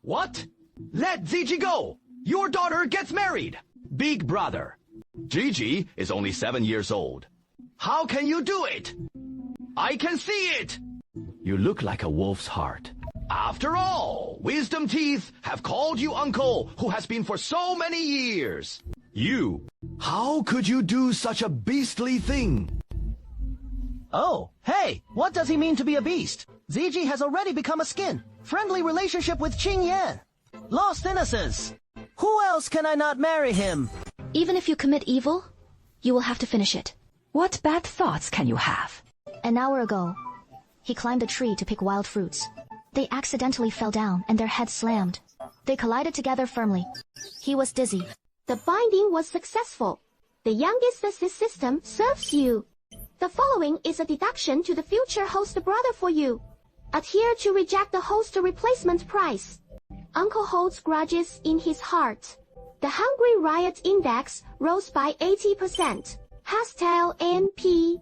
What? Let Zhizhi go! Your daughter gets married! Big brother, Zhizhi is only 7 years old. How can you do it? I can see it! You look like a wolf's heart. After all, wisdom teeth have called you uncle who has been for so many years. How could you do such a beastly thing? Oh, hey, what does he mean to be a beast? Zhizhi has already become a skin. Friendly relationship with Qing Yan. Lost innocence. Who else can I not marry him? Even if you commit evil, you will have to finish it. What bad thoughts can you have? An hour ago, he climbed a tree to pick wild fruits. They accidentally fell down and their heads slammed. They collided together firmly. He was dizzy. The binding was successful. The youngest assist system serves you. The following is a deduction to the future host brother for you. Adhere to reject the host replacement price. Uncle holds grudges in his heart. The Hungry Riot Index rose by 80%. #NPC.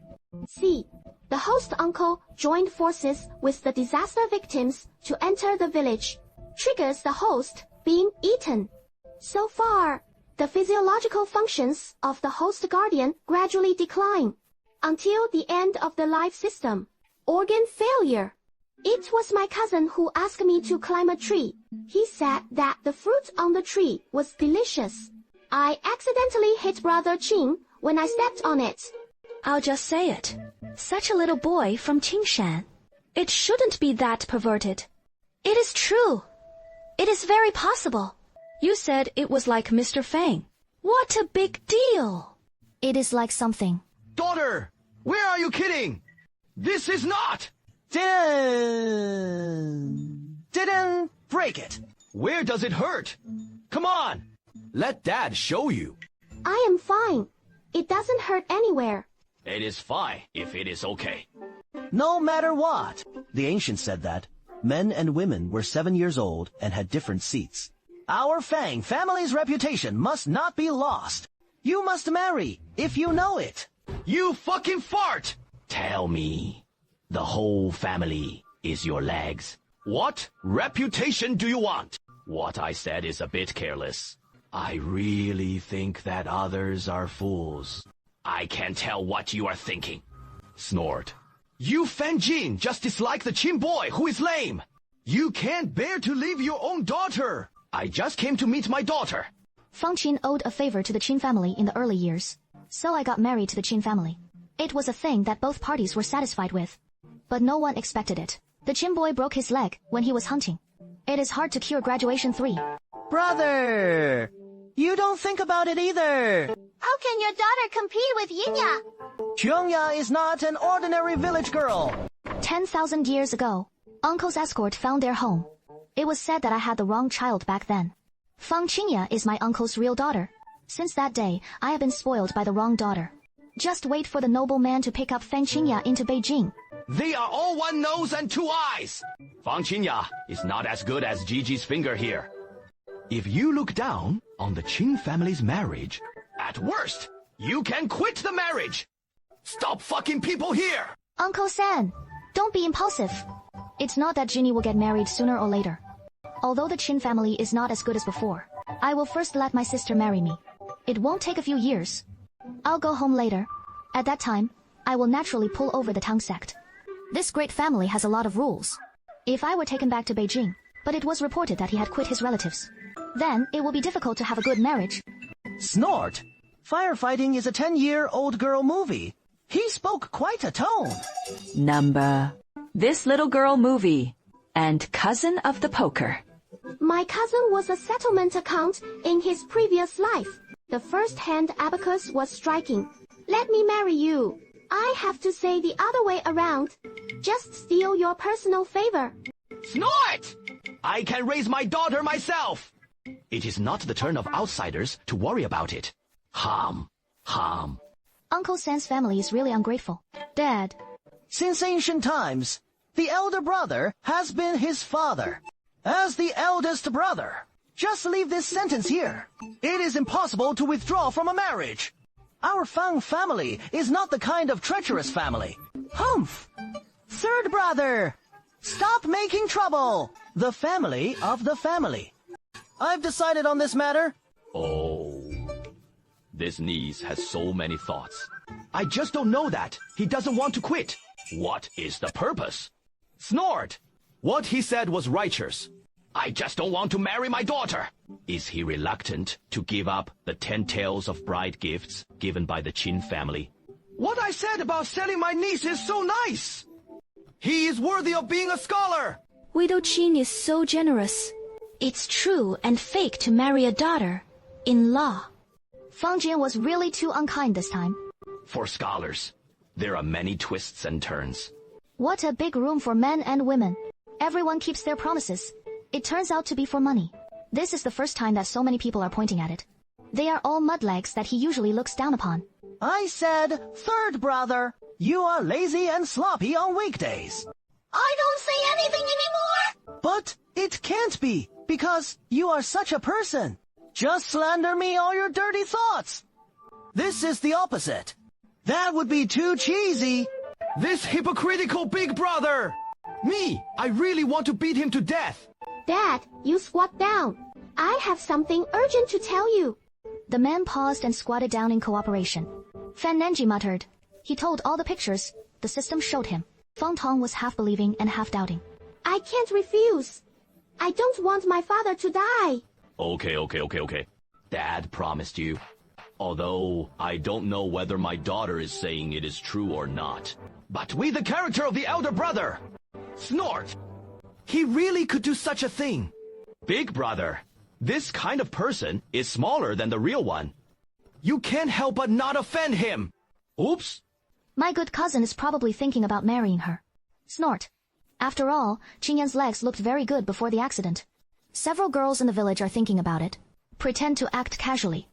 The host uncle joined forces with the disaster victims to enter the village. Triggers the host being eaten. So far, the physiological functions of the host guardian gradually decline until the end of the life system. Organ failure. It was my cousin who asked me to climb a tree. He said that the fruit on the tree was delicious. I accidentally hit Brother Qing when I stepped on it. I'll just say it. Such a little boy from Qingshan. It shouldn't be that perverted. It is true. It is very possible. You said it was like Mr. Fang. What a big deal. It is like something. Daughter, where are you kidding? This is not! Didn't break it. Where does it hurt? Come on, let Dad show you. I am fine. It doesn't hurt anywhere. It is fine if it is okay. No matter what. The ancients said that. Men and women were 7 years old and had different seats. Our Fang family's reputation must not be lost. You must marry, if you know it. You fucking fart! Tell me, the whole family is your legs. What reputation do you want? What I said is a bit careless. I really think that others are fools. I can tell what you are thinking. Snort. You Fan Jin just dislike the Qin boy who is lame. You can't bear to leave your own daughter. I just came to meet my daughter. Fang Qin owed a favor to the Qin family in the early years. So I got married to the Qin family. It was a thing that both parties were satisfied with. But no one expected it. The Qin boy broke his leg when he was hunting. It is hard to cure graduation 3. Brother, you don't think about it either. How can your daughter compete with Yinya? Qiongya is not an ordinary village girl. 10,000 years ago, Uncle's escort found their home. It was said that I had the wrong child back then. Fang Qingya is my uncle's real daughter. Since that day, I have been spoiled by the wrong daughter. Just wait for the noble man to pick up Fang Qingya into Beijing. They are all one nose and two eyes. Fang Qingya is not as good as Zhiji's finger here. If you look down on the Qin family's marriage, at worst, you can quit the marriage. Stop fucking people here. Uncle San, don't be impulsive. It's not that Ginny will get married sooner or later. Although the Qin family is not as good as before, I will first let my sister marry me. It won't take a few years. I'll go home later. At that time, I will naturally pull over the Tang sect. This great family has a lot of rules. If I were taken back to Beijing, but it was reported that he had quit his relatives, then it will be difficult to have a good marriage. Snort. Firefighting is a 10-year-old girl movie. He spoke quite a tone. Number. This little girl movie. And cousin of the poker. My cousin was a settlement account in his previous life. The first-hand abacus was striking. Let me marry you. I have to say the other way around. Just steal your personal favor. Snort! I can raise my daughter myself. It is not the turn of outsiders to worry about it. Hum. Uncle San's family is really ungrateful. Dad. Since ancient times, the elder brother has been his father. As the eldest brother, just leave this sentence here. It is impossible to withdraw from a marriage. Our Fang family is not the kind of treacherous family. Humph! Third brother, stop making trouble. The family of the family. I've decided on this matter. Oh, this niece has so many thoughts. I just don't know that. He doesn't want to quit. What is the purpose? Snort! What he said was righteous. I just don't want to marry my daughter. Is he reluctant to give up the 10 taels of bride gifts given by the Qin family? What I said about selling my niece is so nice. He is worthy of being a scholar. Widow Qin is so generous. It's true and fake to marry a daughter-in-law. Fang Jian was really too unkind this time. For scholars, there are many twists and turns. What a big room for men and women. Everyone keeps their promises. It turns out to be for money. This is the first time that so many people are pointing at it. They are all mudlegs that he usually looks down upon. I said, third brother, you are lazy and sloppy on weekdays. I don't say anything anymore. But it can't be, because you are such a person. Just slander me all your dirty thoughts. This is the opposite. That would be too cheesy. This hypocritical big brother! Me, I really want to beat him to death. Dad, you squat down. I have something urgent to tell you. The man paused and squatted down in cooperation. Fan Nanji muttered. He told all the pictures the system showed him. Fang Tong was half believing and half doubting. I can't refuse. I don't want my father to die. Okay. Dad promised you. Although, I don't know whether my daughter is saying it is true or not. But with the character of the elder brother, Snort, he really could do such a thing. Big brother, this kind of person is smaller than the real one. You can't help but not offend him. Oops. My good cousin is probably thinking about marrying her. Snort. After all, Qingyan's legs looked very good before the accident. Several girls in the village are thinking about it. Pretend to act casually.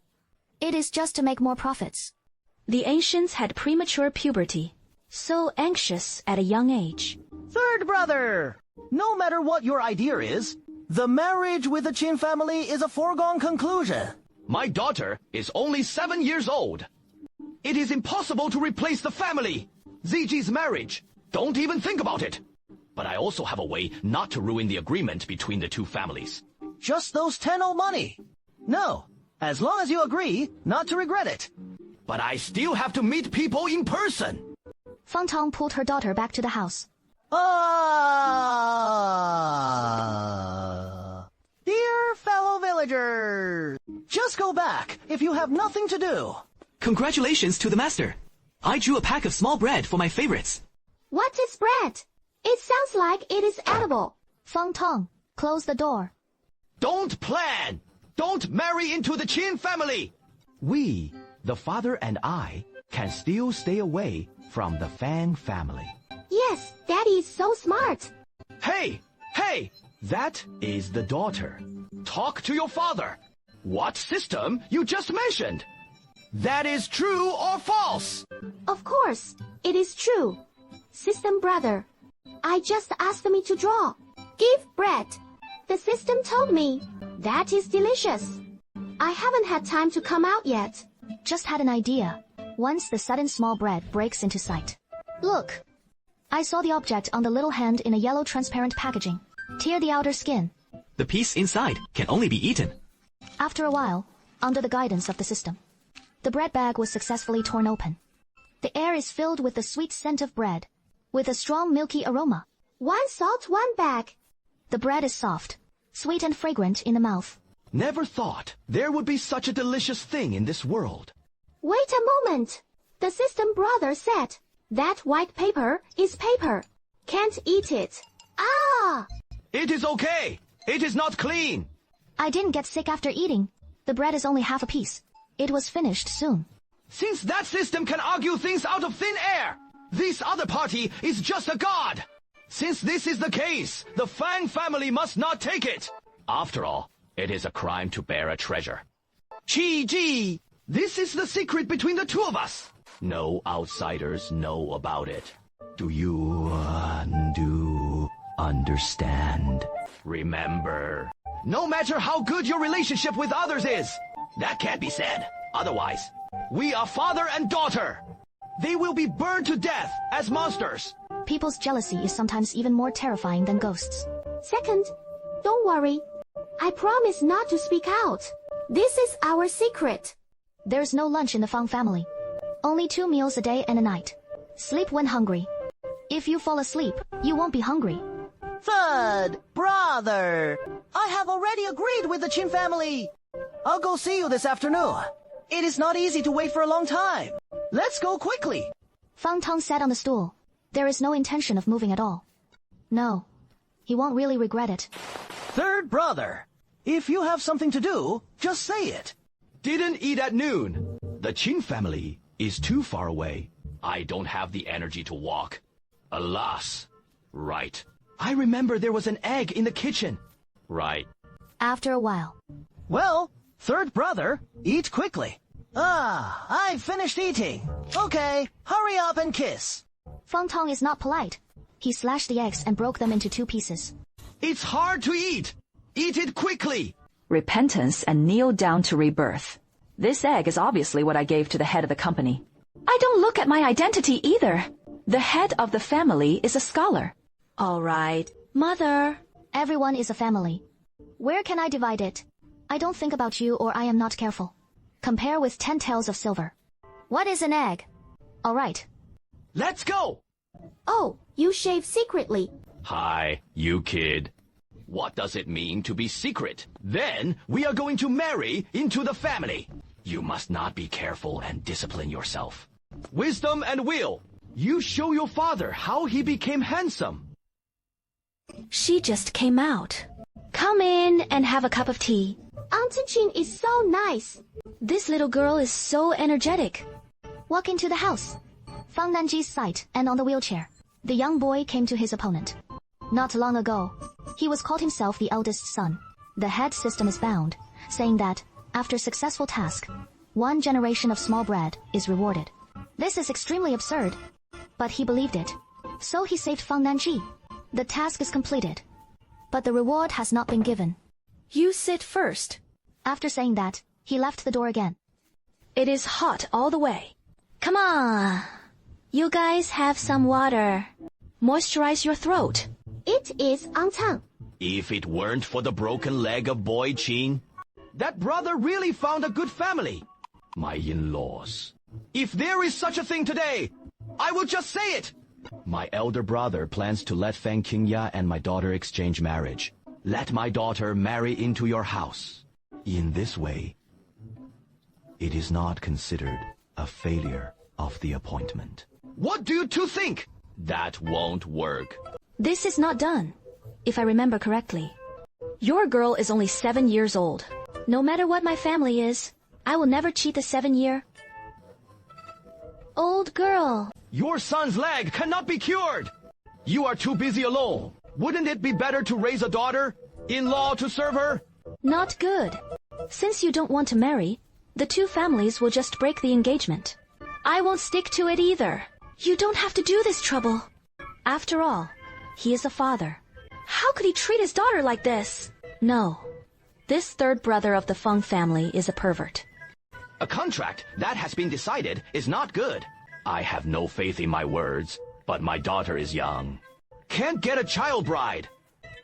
It is just to make more profits. The ancients had premature puberty, so anxious at a young age. Third brother, no matter what your idea is, the marriage with the Qin family is a foregone conclusion. My daughter is only 7 years old. It is impossible to replace the family. Zhiji's marriage. Don't even think about it. But I also have a way not to ruin the agreement between the two families. Just those 10 old money. No, as long as you agree not to regret it. But I still have to meet people in person. Fang Tong pulled her daughter back to the house. Dear fellow villagers, just go back if you have nothing to do. Congratulations to the master. I drew a pack of small bread for my favorites. What is bread? It sounds like it is edible. Fang Tong, close the door. Don't plan. Don't marry into the Qin family. We, the father and I, can still stay away from the Fang family. Yes, Daddy is so smart. Hey, that is the daughter. Talk to your father. What system you just mentioned? That is true or false? Of course, it is true. System brother, I just asked me to draw. Give bread. The system told me. That is delicious. I haven't had time to come out yet. Just had an idea. Once the sudden small bread breaks into sight. Look! I saw the object on the little hand in a yellow transparent packaging. Tear the outer skin. The piece inside can only be eaten. After a while, under the guidance of the system, the bread bag was successfully torn open. The air is filled with the sweet scent of bread, with a strong milky aroma. One salt, one bag. The bread is soft, sweet and fragrant in the mouth. Never thought there would be such a delicious thing in this world. Wait a moment. The system brother said, that white paper is paper. Can't eat it. Ah! It is okay. It is not clean. I didn't get sick after eating. The bread is only half a piece. It was finished soon. Since that system can argue things out of thin air, this other party is just a god. Since this is the case, the Fang family must not take it. After all, it is a crime to bear a treasure. Zhizhi, this is the secret between the two of us. No outsiders know about it. Do you understand? Remember, no matter how good your relationship with others is, that can't be said. Otherwise, we are father and daughter. They will be burned to death as monsters. People's jealousy is sometimes even more terrifying than ghosts. Second, Don't worry. I promise not to speak out. This is our secret. There's no lunch in the Fang family. Only 2 meals a day and a night. Sleep when hungry. If you fall asleep, you won't be hungry. Third brother, I have already agreed with the Qin family. I'll go see you this afternoon. It is not easy to wait for a long time. Let's go quickly. Fang Tong sat on the stool. There is no intention of moving at all. No, he won't really regret it. Third brother, if you have something to do, just say it. Didn't eat at noon. The Qin family is too far away. I don't have the energy to walk. Alas. Right. I remember there was an egg in the kitchen. Right. After a while. Well, third brother, eat quickly. I've finished eating. Okay, hurry up and kiss. Fang Tong is not polite. He slashed the eggs and broke them into 2 pieces. It's hard to eat. Eat it quickly. Repentance and kneel down to rebirth. This egg is obviously what I gave to the head of the company. I don't look at my identity either. The head of the family is a scholar. All right. Mother. Everyone is a family. Where can I divide it? I don't think about you or I am not careful. Compare with 10 taels of silver. What is an egg? All right. Let's go. Oh, you shave secretly. Hi, you kid. What does it mean to be secret? Then we are going to marry into the family. You must not be careful and discipline yourself. Wisdom and will. You show your father how he became handsome. She just came out. Come in and have a cup of tea. Auntie Jin is so nice. This little girl is so energetic. Walk into the house. Fang Nanji's sight and on the wheelchair. The young boy came to his opponent. Not long ago, he was called himself the eldest son. The head system is bound, saying that, after successful task, 1 generation of small bread is rewarded. This is extremely absurd, but he believed it. So he saved Fang Nanji. The task is completed, but the reward has not been given. You sit first. After saying that, he left the door again. It is hot all the way. Come on. You guys have some water. Moisturize your throat. It is on time. If it weren't for the broken leg of boy Qin, that brother really found a good family. My in-laws. If there is such a thing today, I will just say it. My elder brother plans to let Fang Qingya and my daughter exchange marriage. Let my daughter marry into your house. In this way, it is not considered a failure of the appointment. What do you two think? That won't work. This is not done, if I remember correctly. Your girl is only 7 years old. No matter what my family is, I will never cheat the 7-year-old girl. Your son's leg cannot be cured. You are too busy alone. Wouldn't it be better to raise a daughter-in-law to serve her? Not good. Since you don't want to marry, the 2 families will just break the engagement. I won't stick to it either. You don't have to do this trouble. After all, he is a father. How could he treat his daughter like this? No. This third brother of the Fang family is a pervert. A contract that has been decided is not good. I have no faith in my words, but my daughter is young. Can't get a child bride.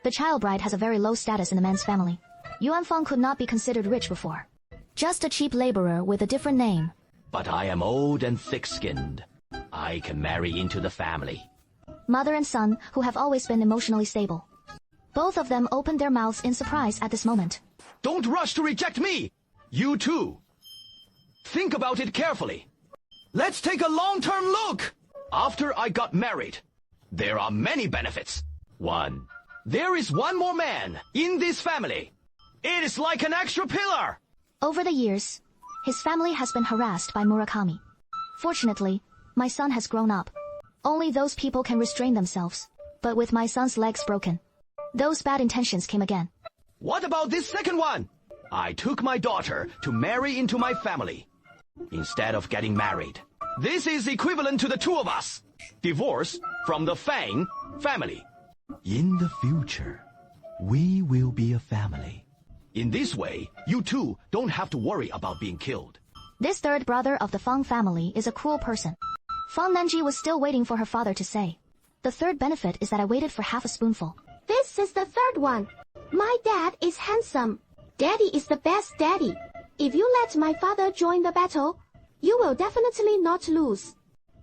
The child bride has a very low status in the man's family. Yuan Fang could not be considered rich before. Just a cheap laborer with a different name. But I am old and thick-skinned. I can marry into the family. Mother and son, who have always been emotionally stable. Both of them opened their mouths in surprise at this moment. Don't rush to reject me! You too. Think about it carefully. Let's take a long-term look! After I got married, there are many benefits. 1. There is one more man in this family. It is like an extra pillar! Over the years, his family has been harassed by Murakami. Fortunately, my son has grown up. Only those people can restrain themselves. But with my son's legs broken, those bad intentions came again. What about this second one? I took my daughter to marry into my family, instead of getting married. This is equivalent to the 2 of us. Divorce from the Fang family. In the future, we will be a family. In this way, you two don't have to worry about being killed. This third brother of the Fang family is a cruel person. Fang Nanji was still waiting for her father to say. The third benefit is that I waited for half a spoonful. This is the third one. My dad is handsome. Daddy is the best daddy. If you let my father join the battle, you will definitely not lose.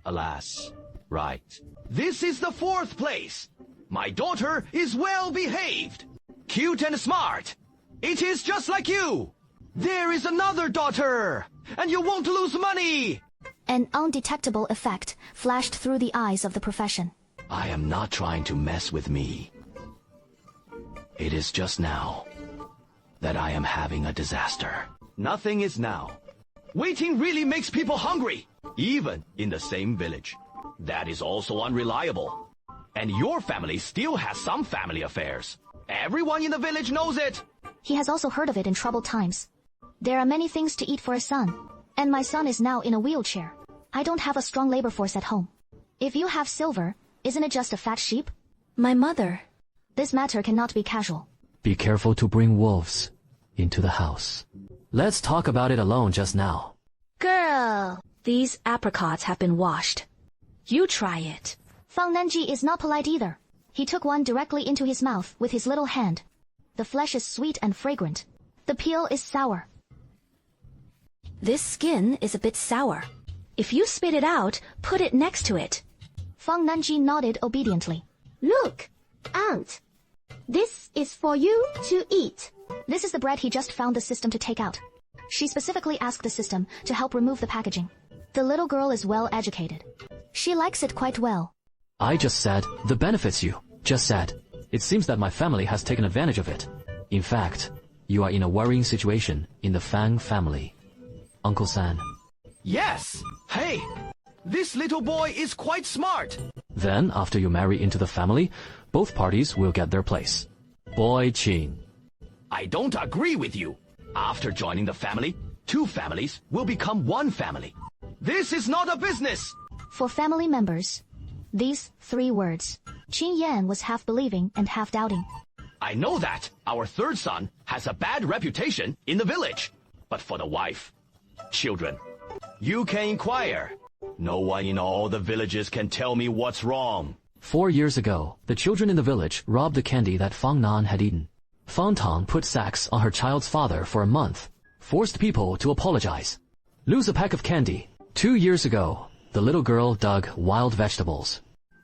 Alas, right. This is the 4th place. My daughter is well behaved, cute and smart. It is just like you. There is another daughter, and you won't lose money. An undetectable effect flashed through the eyes of the profession. I am not trying to mess with me. It is just now that I am having a disaster. Nothing is now. Waiting really makes people hungry, even in the same village. That is also unreliable. And your family still has some family affairs. Everyone in the village knows it. He has also heard of it in troubled times. There are many things to eat for a son, and my son is now in a wheelchair. I don't have a strong labor force at home. If you have silver, isn't it just a fat sheep? My mother. This matter cannot be casual. Be careful to bring wolves into the house. Let's talk about it alone just now. Girl, these apricots have been washed. You try it. Fang Nanji is not polite either. He took one directly into his mouth with his little hand. The flesh is sweet and fragrant. The peel is sour. This skin is a bit sour. If you spit it out, put it next to it. Fang Nanji nodded obediently. Look, Aunt. This is for you to eat. This is the bread he just found the system to take out. She specifically asked the system to help remove the packaging. The little girl is well educated. She likes it quite well. I just said the benefits you just said. It seems that my family has taken advantage of it. In fact, you are in a worrying situation in the Fang family. Uncle San. Yes. Hey, this little boy is quite smart. Then, after you marry into the family, both parties will get their place. Boy Qin. I don't agree with you. After joining the family, 2 families will become 1 family. This is not a business. For family members, these 3 words. Qin Yan was half believing and half doubting. I know that our 3rd son has a bad reputation in the village. But for the wife, children, you can inquire. No one in all the villages can tell me what's wrong. 4 years ago, the children in the village robbed the candy that Fang Nan had eaten. Fang Tang put sacks on her child's father for a month, forced people to apologize. Lose a pack of candy. 2 years ago, the little girl dug wild vegetables.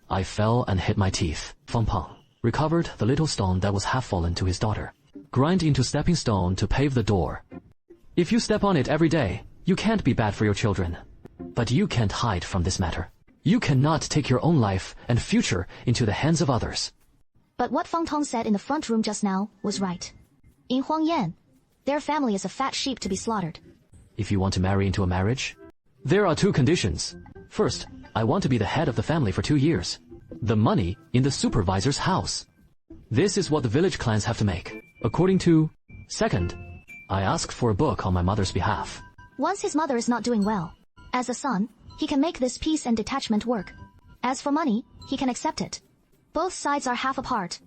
I fell and hit my teeth. Fang Peng recovered the little stone that was half fallen to his daughter. Grind into stepping stone to pave the door. If you step on it every day, you can't be bad for your children. But you can't hide from this matter. You cannot take your own life and future into the hands of others. But what Fang Tong said in the front room just now was right. In Huangyan, their family is a fat sheep to be slaughtered. If you want to marry into a marriage, there are 2 conditions. First, I want to be the head of the family for 2 years. The money in the supervisor's house. This is what the village clans have to make. According to... Second, I ask for a book on my mother's behalf. Once his mother is not doing well, as a son, he can make this peace and detachment work. As for money, he can accept it. Both sides are half apart.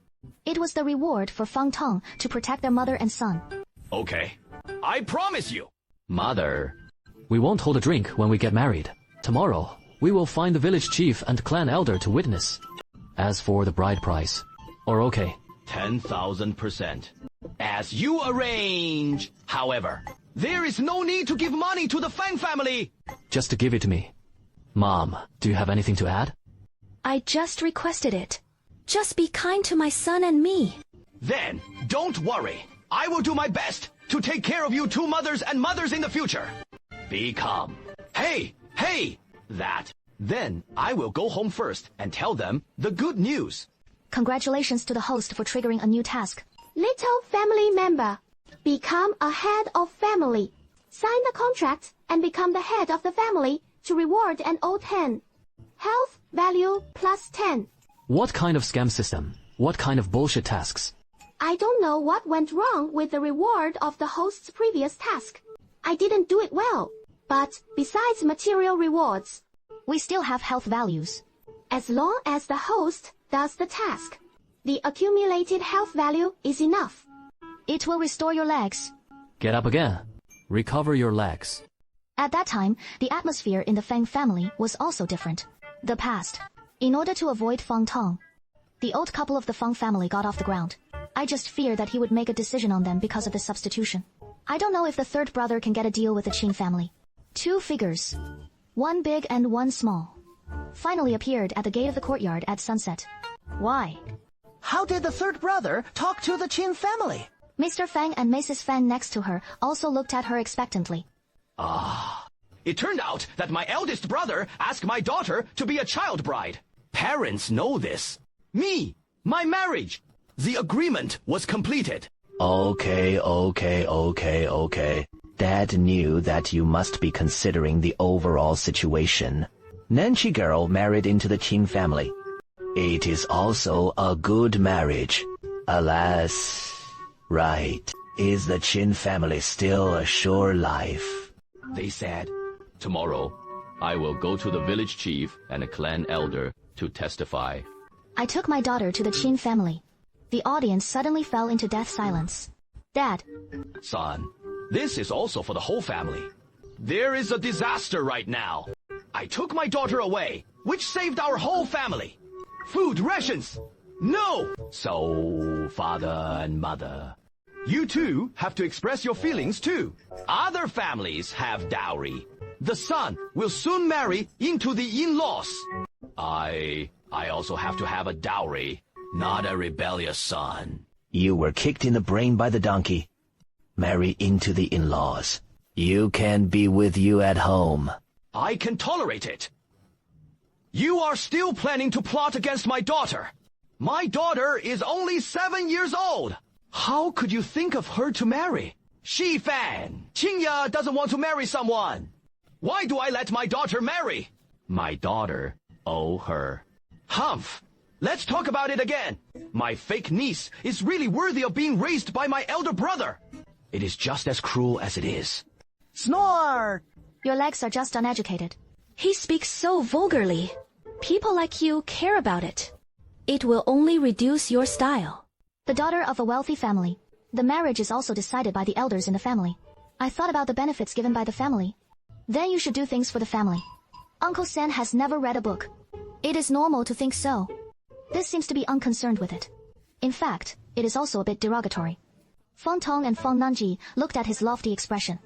It was the reward for Fang Tong to protect their mother and son. Okay, I promise you. Mother. We won't hold a drink when we get married. Tomorrow, we will find the village chief and clan elder to witness. As for the bride price, or okay. 10,000%. As you arrange. However, there is no need to give money to the Fang family. Just to give it to me. Mom, do you have anything to add? I just requested it. Just be kind to my son and me. Then, don't worry. I will do my best to take care of you 2 mothers and mothers in the future. Be calm. Hey, that. Then, I will go home first and tell them the good news. Congratulations to the host for triggering a new task. Little family member. Become a head of family. Sign the contract and become the head of the family to reward an old hen. Health value plus 10. What kind of scam system? What kind of bullshit tasks? I don't know what went wrong with the reward of the host's previous task. I didn't do it well. But besides material rewards, we still have health values. As long as the host does the task, the accumulated health value is enough. It will restore your legs. Get up again. Recover your legs. At that time, the atmosphere in the Fang family was also different. The past. In order to avoid Fang Tong, the old couple of the Fang family got off the ground. I just fear that he would make a decision on them because of the substitution. I don't know if the third brother can get a deal with the Qin family. 2 figures, one big and one small, finally appeared at the gate of the courtyard at sunset. Why? How did the third brother talk to the Qin family? Mr. Fang and Mrs. Fang next to her also looked at her expectantly. It turned out that my eldest brother asked my daughter to be a child bride. Parents know this. Me, my marriage. The agreement was completed. Okay. Dad knew that you must be considering the overall situation. Nanchi girl married into the Qin family. It is also a good marriage. Alas, right, is the Qin family still a sure life? They said, tomorrow, I will go to the village chief and a clan elder to testify. I took my daughter to the Qin family. The audience suddenly fell into death silence. Dad. Son, this is also for the whole family. There is a disaster right now. I took my daughter away, which saved our whole family. Food rations. No! So, father and mother, you two have to express your feelings too. Other families have dowry. The son will soon marry into the in-laws. I also have to have a dowry, not a rebellious son. You were kicked in the brain by the donkey. Marry into the in-laws. You can be with you at home. I can tolerate it. You are still planning to plot against my daughter. My daughter is only 7 years old. How could you think of her to marry? She Fan, Qingya doesn't want to marry someone. Why do I let my daughter marry? My daughter owe her. Humph! Let's talk about it again. My fake niece is really worthy of being raised by my elder brother. It is just as cruel as it is. Snort! Your legs are just uneducated. He speaks so vulgarly. People like you care about it. It will only reduce your style. The daughter of a wealthy family. The marriage is also decided by the elders in the family. I thought about the benefits given by the family. Then you should do things for the family. Uncle Sen has never read a book. It is normal to think so. This seems to be unconcerned with it. In fact, it is also a bit derogatory. Fang Tong and Fang Nanji looked at his lofty expression.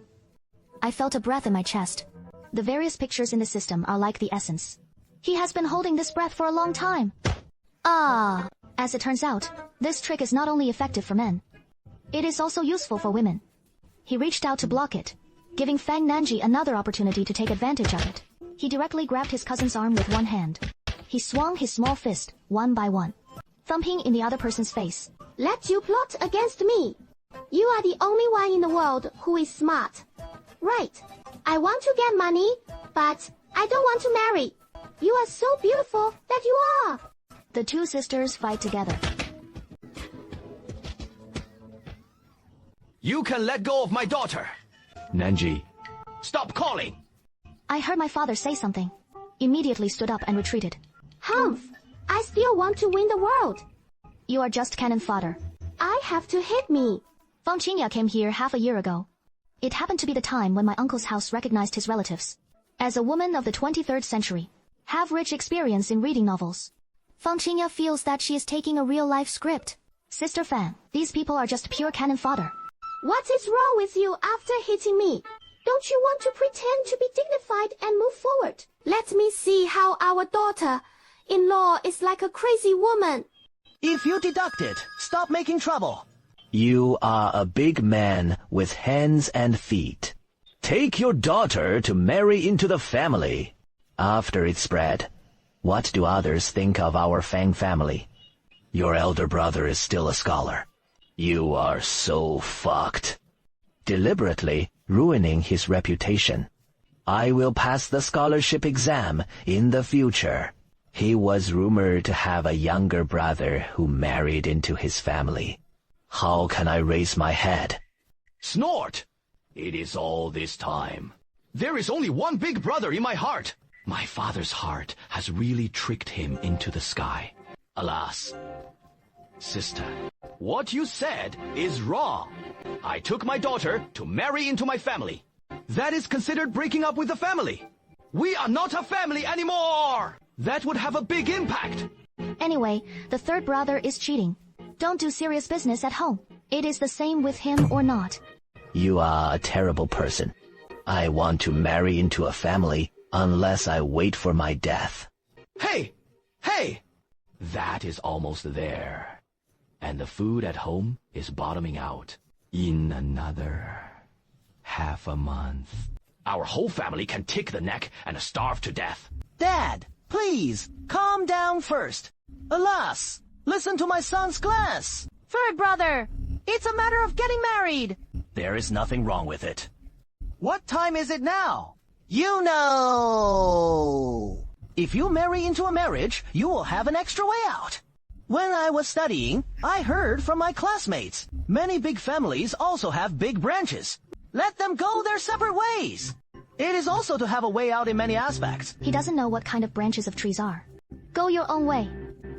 I felt a breath in my chest. The various pictures in the system are like the essence. He has been holding this breath for a long time. As it turns out, this trick is not only effective for men. It is also useful for women. He reached out to block it, giving Fang Nanji another opportunity to take advantage of it. He directly grabbed his cousin's arm with one hand. He swung his small fist, one by one, thumping in the other person's face. Let you plot against me. You are the only one in the world who is smart. Right. I want to get money, but I don't want to marry. You are so beautiful that you are. The two sisters fight together. You can let go of my daughter. Nanji. Stop calling. I heard my father say something. Immediately stood up and retreated. Humph! I still want to win the world. You are just cannon fodder. I have to hit me. Fang Qingya came here half a year ago. It happened to be the time when my uncle's house recognized his relatives. As a woman of the 23rd century, have rich experience in reading novels. Fang Qingya feels that she is taking a real-life script. Sister Fang, these people are just pure cannon fodder. What is wrong with you after hitting me? Don't you want to pretend to be dignified and move forward? Let me see how our daughter-in-law is like a crazy woman. If you deduct it, stop making trouble. You are a big man with hands and feet. Take your daughter to marry into the family. After it's spread, what do others think of our Fang family? Your elder brother is still a scholar. You are so fucked. Deliberately ruining his reputation. I will pass the scholarship exam in the future. He was rumored to have a younger brother who married into his family. How can I raise my head? Snort! It is all this time. There is only one big brother in my heart. My father's heart has really tricked him into the sky. Alas. Sister, what you said is wrong. I took my daughter to marry into my family. That is considered breaking up with the family. We are not a family anymore! That would have a big impact. Anyway, the third brother is cheating. Don't do serious business at home. It is the same with him or not. You are a terrible person. I want to marry into a family unless I wait for my death. Hey! Hey! That is almost there. And the food at home is bottoming out. In another half a month, our whole family can take the neck and starve to death. Dad, please, calm down first. Alas, listen to my son's glass. Third brother, it's a matter of getting married. There is nothing wrong with it. What time is it now? You know. If you marry into a marriage, you will have an extra way out. When I was studying, I heard from my classmates. Many big families also have big branches. Let them go their separate ways. It is also to have a way out in many aspects. He doesn't know what kind of branches of trees are. Go your own way.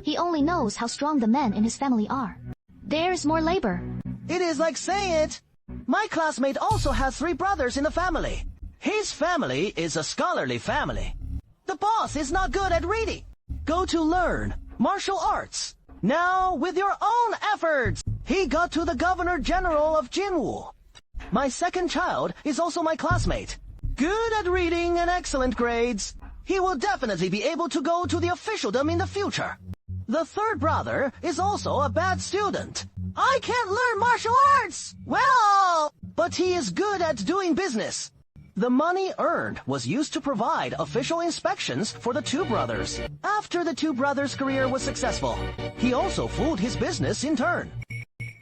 He only knows how strong the men in his family are. There's more labor. It is like saying it. My classmate also has 3 brothers in the family. His family is a scholarly family. The boss is not good at reading. Go to learn martial arts. Now, with your own efforts, he got to the Governor General of Jinwu. My second child is also my classmate. Good at reading and excellent grades. He will definitely be able to go to the officialdom in the future. The third brother is also a bad student. I can't learn martial arts! Well, but he is good at doing business. The money earned was used to provide official inspections for the 2 brothers. After the 2 brothers' career was successful, he also fooled his business in turn.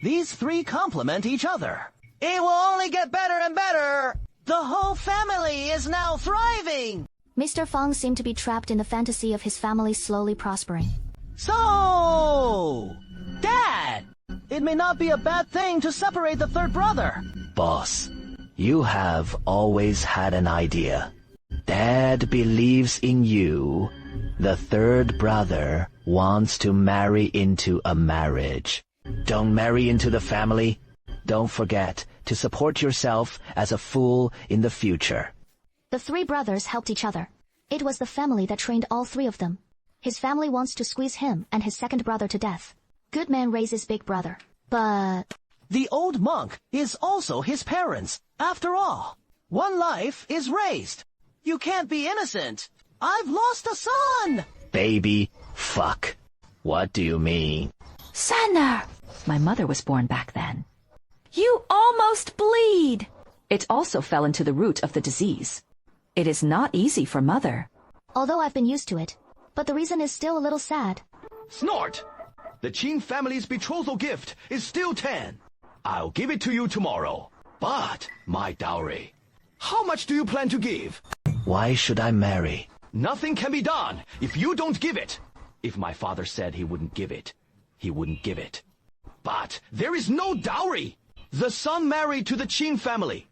These 3 complement each other. It will only get better and better. The whole family is now thriving. Mr. Fang seemed to be trapped in the fantasy of his family slowly prospering. So, Dad, it may not be a bad thing to separate the third brother. Boss, you have always had an idea. Dad believes in you. The third brother wants to marry into a marriage. Don't marry into the family. Don't forget to support yourself as a fool in the future. The 3 brothers helped each other. It was the family that trained all 3 of them. His family wants to squeeze him and his second brother to death. Good man raises big brother. But the old monk is also his parents. After all, one life is raised. You can't be innocent. I've lost a son! Baby, fuck. What do you mean? Sanner! My mother was born back then. You almost bleed! It also fell into the root of the disease. It is not easy for mother. Although I've been used to it, but the reason is still a little sad. Snort! The Qin family's betrothal gift is still 10. I'll give it to you tomorrow. But my dowry, how much do you plan to give? Why should I marry? Nothing can be done if you don't give it. If my father said he wouldn't give it, he wouldn't give it. But there is no dowry. The son married to the Qin family.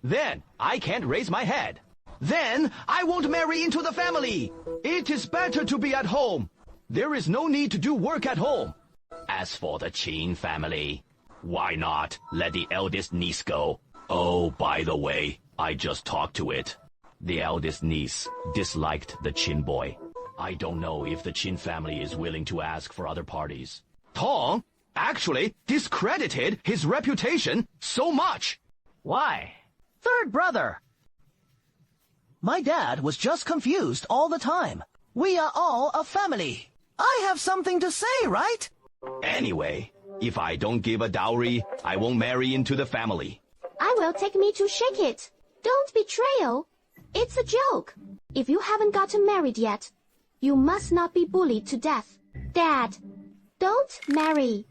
Then I can't raise my head. Then I won't marry into the family. It is better to be at home. There is no need to do work at home. As for the Qin family, why not let the eldest niece go? Oh, by the way, I just talked to it. The eldest niece disliked the Qin boy. I don't know if the Qin family is willing to ask for other parties. Tong actually discredited his reputation so much. Why? Third brother. My dad was just confused all the time. We are all a family. I have something to say, right? Anyway, if I don't give a dowry, I won't marry into the family. I will take me to shake it. Don't betrayal. It's a joke. If you haven't gotten married yet, you must not be bullied to death. Dad, don't marry.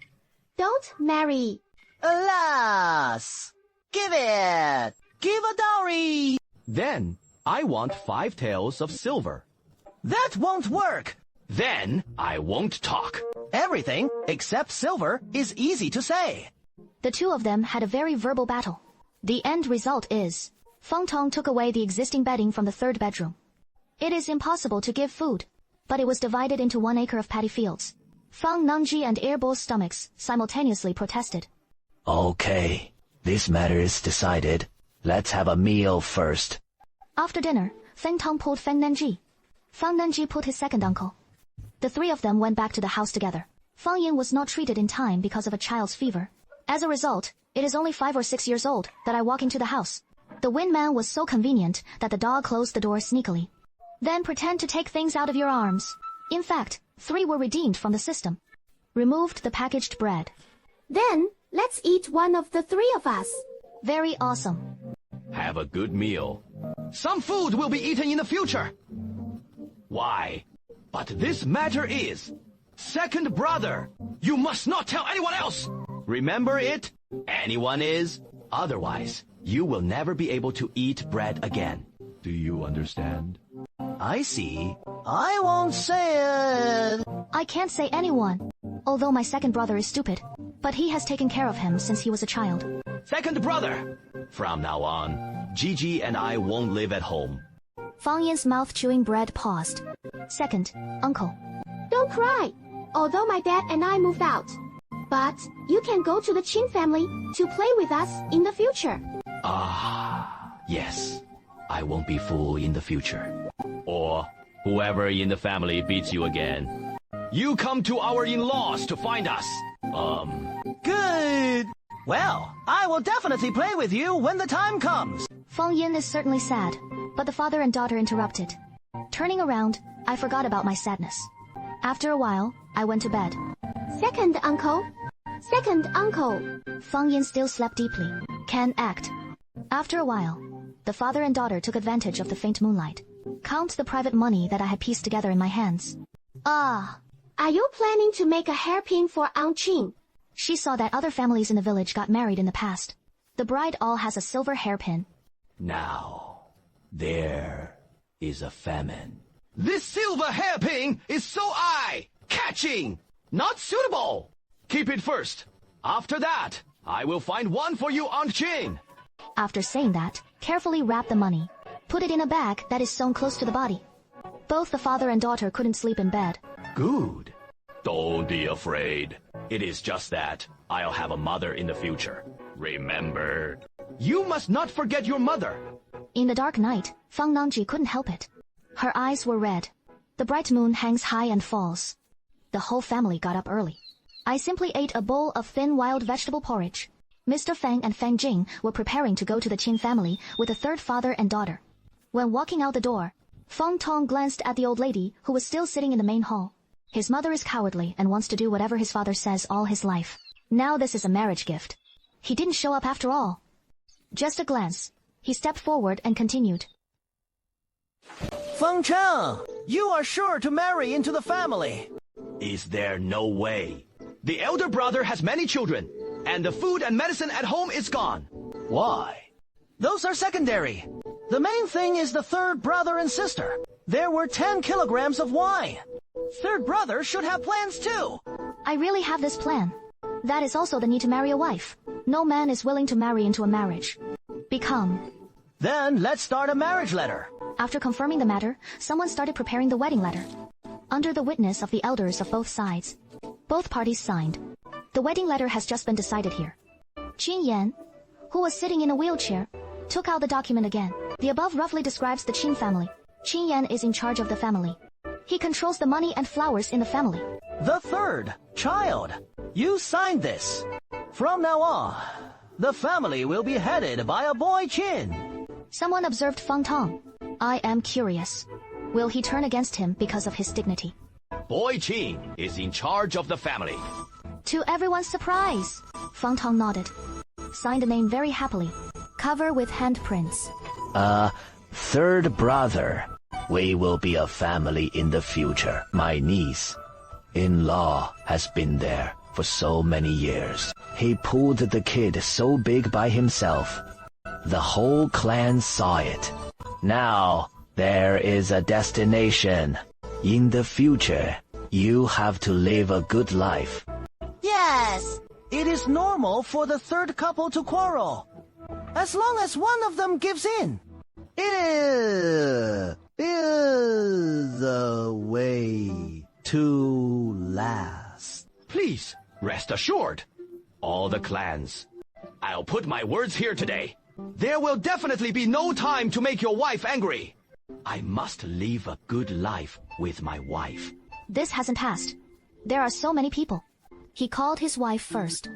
Don't marry. Alas! Give it! Give a dowry! Then I want 5 taels of silver. That won't work! Then I won't talk. Everything except silver is easy to say. The 2 of them had a very verbal battle. The end result is, Feng Tong took away the existing bedding from the 3rd bedroom. It is impossible to give food, but it was divided into 1 acre of paddy fields. Fang, Nangji, and Airbo's stomachs simultaneously protested. Okay, this matter is decided. Let's have a meal first. After dinner, Feng Tong pulled Feng Nanji. Fang Nanji pulled his second uncle. The 3 of them went back to the house together. Fang Yin was not treated in time because of a child's fever. As a result, it is only 5 or 6 years old that I walk into the house. The windman was so convenient that the dog closed the door sneakily. Then pretend to take things out of your arms. In fact, 3 were redeemed from the system. Removed the packaged bread. Then, let's eat one of the 3 of us. Very awesome. Have a good meal. Some food will be eaten in the future. Why? But this matter is, second brother, you must not tell anyone else. Remember it? Anyone is. Otherwise, you will never be able to eat bread again. Do you understand? I see. I won't say it. I can't say anyone, although my second brother is stupid. But he has taken care of him since he was a child. Second brother! From now on, Zhizhi and I won't live at home. Fang Yin's mouth chewing bread paused. Second, uncle. Don't cry. Although my dad and I moved out. But you can go to the Qin family to play with us in the future. Ah, yes. I won't be fool in the future. Or whoever in the family beats you again. You come to our in-laws to find us. Good. Well, I will definitely play with you when the time comes. Fang Yin is certainly sad, but the father and daughter interrupted. Turning around, I forgot about my sadness. After a while, I went to bed. Second uncle. Second uncle. Fang Yin still slept deeply. Can act. After a while, the father and daughter took advantage of the faint moonlight. Count the private money that I had pieced together in my hands. Ah. Are you planning to make a hairpin for Aunt Qin? She saw that other families in the village got married in the past. The bride all has a silver hairpin. Now, there is a famine. This silver hairpin is so eye-catching, not suitable. Keep it first. After that, I will find one for you, Aunt Qin. After saying that, carefully wrap the money. Put it in a bag that is sewn close to the body. Both the father and daughter couldn't sleep in bed. Good. Don't be afraid. It is just that I'll have a mother in the future. Remember, you must not forget your mother. In the dark night, Fang Nangji couldn't help it. Her eyes were red. The bright moon hangs high and falls. The whole family got up early. I simply ate a bowl of thin wild vegetable porridge. Mr. Fang and Fang Jing were preparing to go to the Qin family with a third father and daughter. When walking out the door, Feng Tong glanced at the old lady who was still sitting in the main hall. His mother is cowardly and wants to do whatever his father says all his life. Now this is a marriage gift. He didn't show up after all. Just a glance. He stepped forward and continued. Feng Cheng, you are sure to marry into the family. Is there no way? The elder brother has many children, and the food and medicine at home is gone. Why? Those are secondary. The main thing is the third brother and sister. There were 10 kilograms of wine. Third brother should have plans too. I really have this plan. That is also the need to marry a wife. No man is willing to marry into a marriage. Become. Then let's start a marriage letter. After confirming the matter, someone started preparing the wedding letter. Under the witness of the elders of both sides. Both parties signed. The wedding letter has just been decided here. Qin Yan, who was sitting in a wheelchair, took out the document again. The above roughly describes the Qin family. Qin Yan is in charge of the family. He controls the money and flowers in the family. The third child. You signed this. From now on, the family will be headed by a boy Qin. Someone observed Feng Tong. I am curious. Will he turn against him because of his dignity? Boy Qin is in charge of the family. To everyone's surprise, Feng Tong nodded. Signed the name very happily. Cover with handprints. Third brother. We will be a family in the future. My niece, in-law, has been there for so many years. He pulled the kid so big by himself. The whole clan saw it. Now, there is a destination. In the future, you have to live a good life. Yes, it is normal for the third couple to quarrel. As long as one of them gives in. It is a way to last. Please, rest assured. All the clans. I'll put my words here today. There will definitely be no time to make your wife angry. I must live a good life with my wife. This hasn't passed. There are so many people. He called his wife first.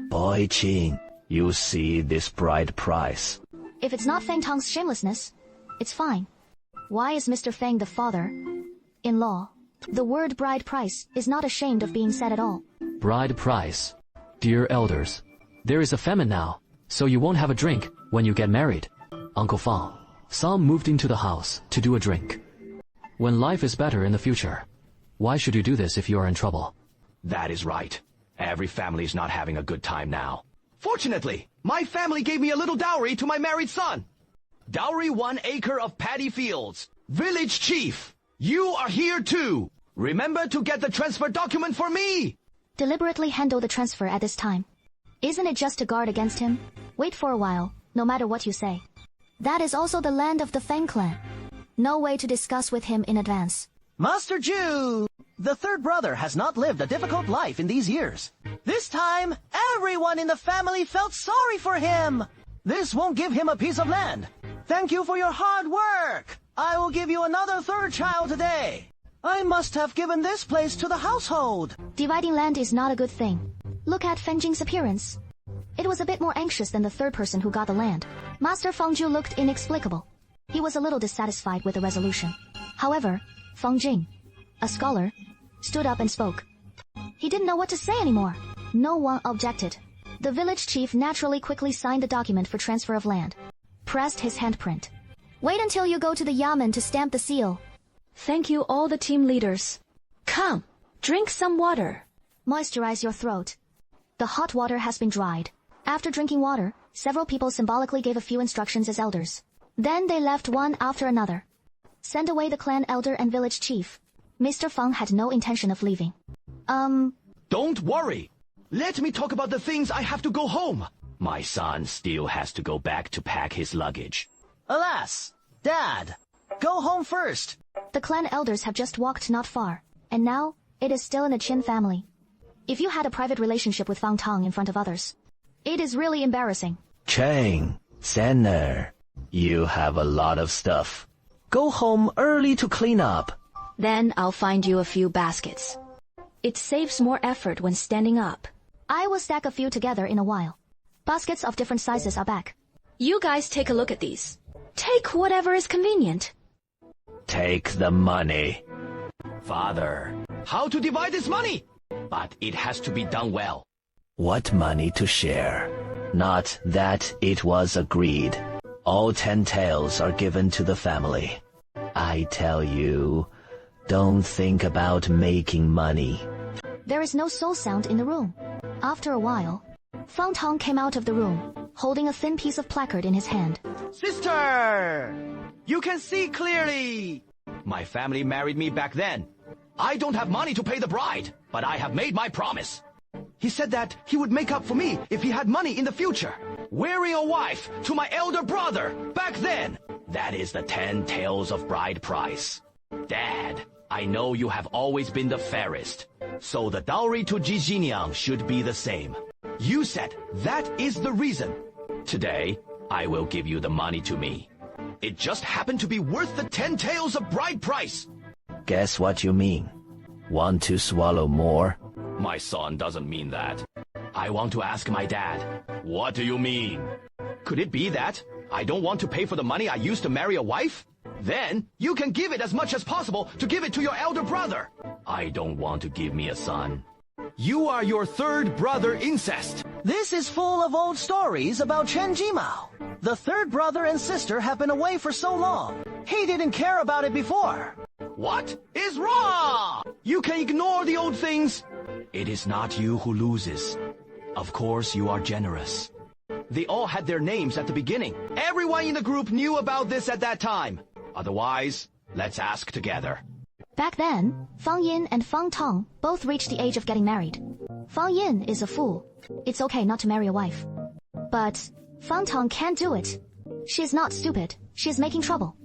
Boy Qing, you see this bride price. If it's not Fang Tong's shamelessness, it's fine. Why is Mr. Fang the father-in-law? The word bride price is not ashamed of being said at all. Bride price. Dear elders, there is a famine now, so you won't have a drink when you get married. Uncle Fang, some moved into the house to do a drink. When life is better in the future, why should you do this if you are in trouble? That is right. Every family is not having a good time now. Fortunately, my family gave me a little dowry to my married son. Dowry 1 acre of paddy fields. Village chief, you are here too. Remember to get the transfer document for me. Deliberately handle the transfer at this time. Isn't it just to guard against him? Wait for a while, no matter what you say. That is also the land of the Fang clan. No way to discuss with him in advance. Master Ju! The third brother has not lived a difficult life in these years. This time, everyone in the family felt sorry for him. This won't give him a piece of land. Thank you for your hard work. I will give you another third child today. I must have given this place to the household. Dividing land is not a good thing. Look at Feng Jing's appearance. It was a bit more anxious than the third person who got the land. Master Feng Ju looked inexplicable. He was a little dissatisfied with the resolution. However, Feng Jing, a scholar, stood up and spoke. He didn't know what to say anymore. No one objected. The village chief naturally quickly signed the document for transfer of land. Pressed his handprint. Wait until you go to the yamen to stamp the seal. Thank you all the team leaders. Come, drink some water. Moisturize your throat. The hot water has been dried. After drinking water, several people symbolically gave a few instructions as elders. Then they left one after another. Send away the clan elder and village chief. Mr. Fang had no intention of leaving. Don't worry. Let me talk about the things I have to go home. My son still has to go back to pack his luggage. Alas, Dad, go home first. The clan elders have just walked not far, and now it is still in the Qin family. If you had a private relationship with Fang Tong in front of others, it is really embarrassing. Cheng, Senner, you have a lot of stuff. Go home early to clean up. Then I'll find you a few baskets. It saves more effort when standing up. I will stack a few together in a while. Baskets of different sizes are back. You guys take a look at these. Take whatever is convenient. Take the money. Father, how to divide this money? But it has to be done well. What money to share? Not that it was agreed. All 10 taels are given to the family. I tell you, don't think about making money. There is no soul sound in the room. After a while, Fang Tong came out of the room, holding a thin piece of placard in his hand. Sister! You can see clearly! My family married me back then. I don't have money to pay the bride, but I have made my promise. He said that he would make up for me if he had money in the future. Wearing a wife to my elder brother back then. That is the 10 taels of bride price. Dad, I know you have always been the fairest, so the dowry to Zhizhi should be the same. You said that is the reason. Today, I will give you the money to me. It just happened to be worth the 10 taels of bride price. Guess what you mean? Want to swallow more? My son doesn't mean that. I want to ask my dad. What do you mean? Could it be that I don't want to pay for the money I used to marry a wife? Then you can give it as much as possible to give it to your elder brother. I don't want to give me a son. You are your third brother incest. This is full of old stories about Chen Jimao. The third brother and sister have been away for so long. He didn't care about it before. What is wrong? You can ignore the old things. It is not you who loses. Of course you are generous. They all had their names at the beginning. Everyone in the group knew about this at that time. Otherwise, let's ask together. Back then, Fang Yin and Fang Tong both reached the age of getting married. Fang Yin is a fool. It's okay not to marry a wife. But Fang Tong can't do it. She is not stupid. She is making trouble.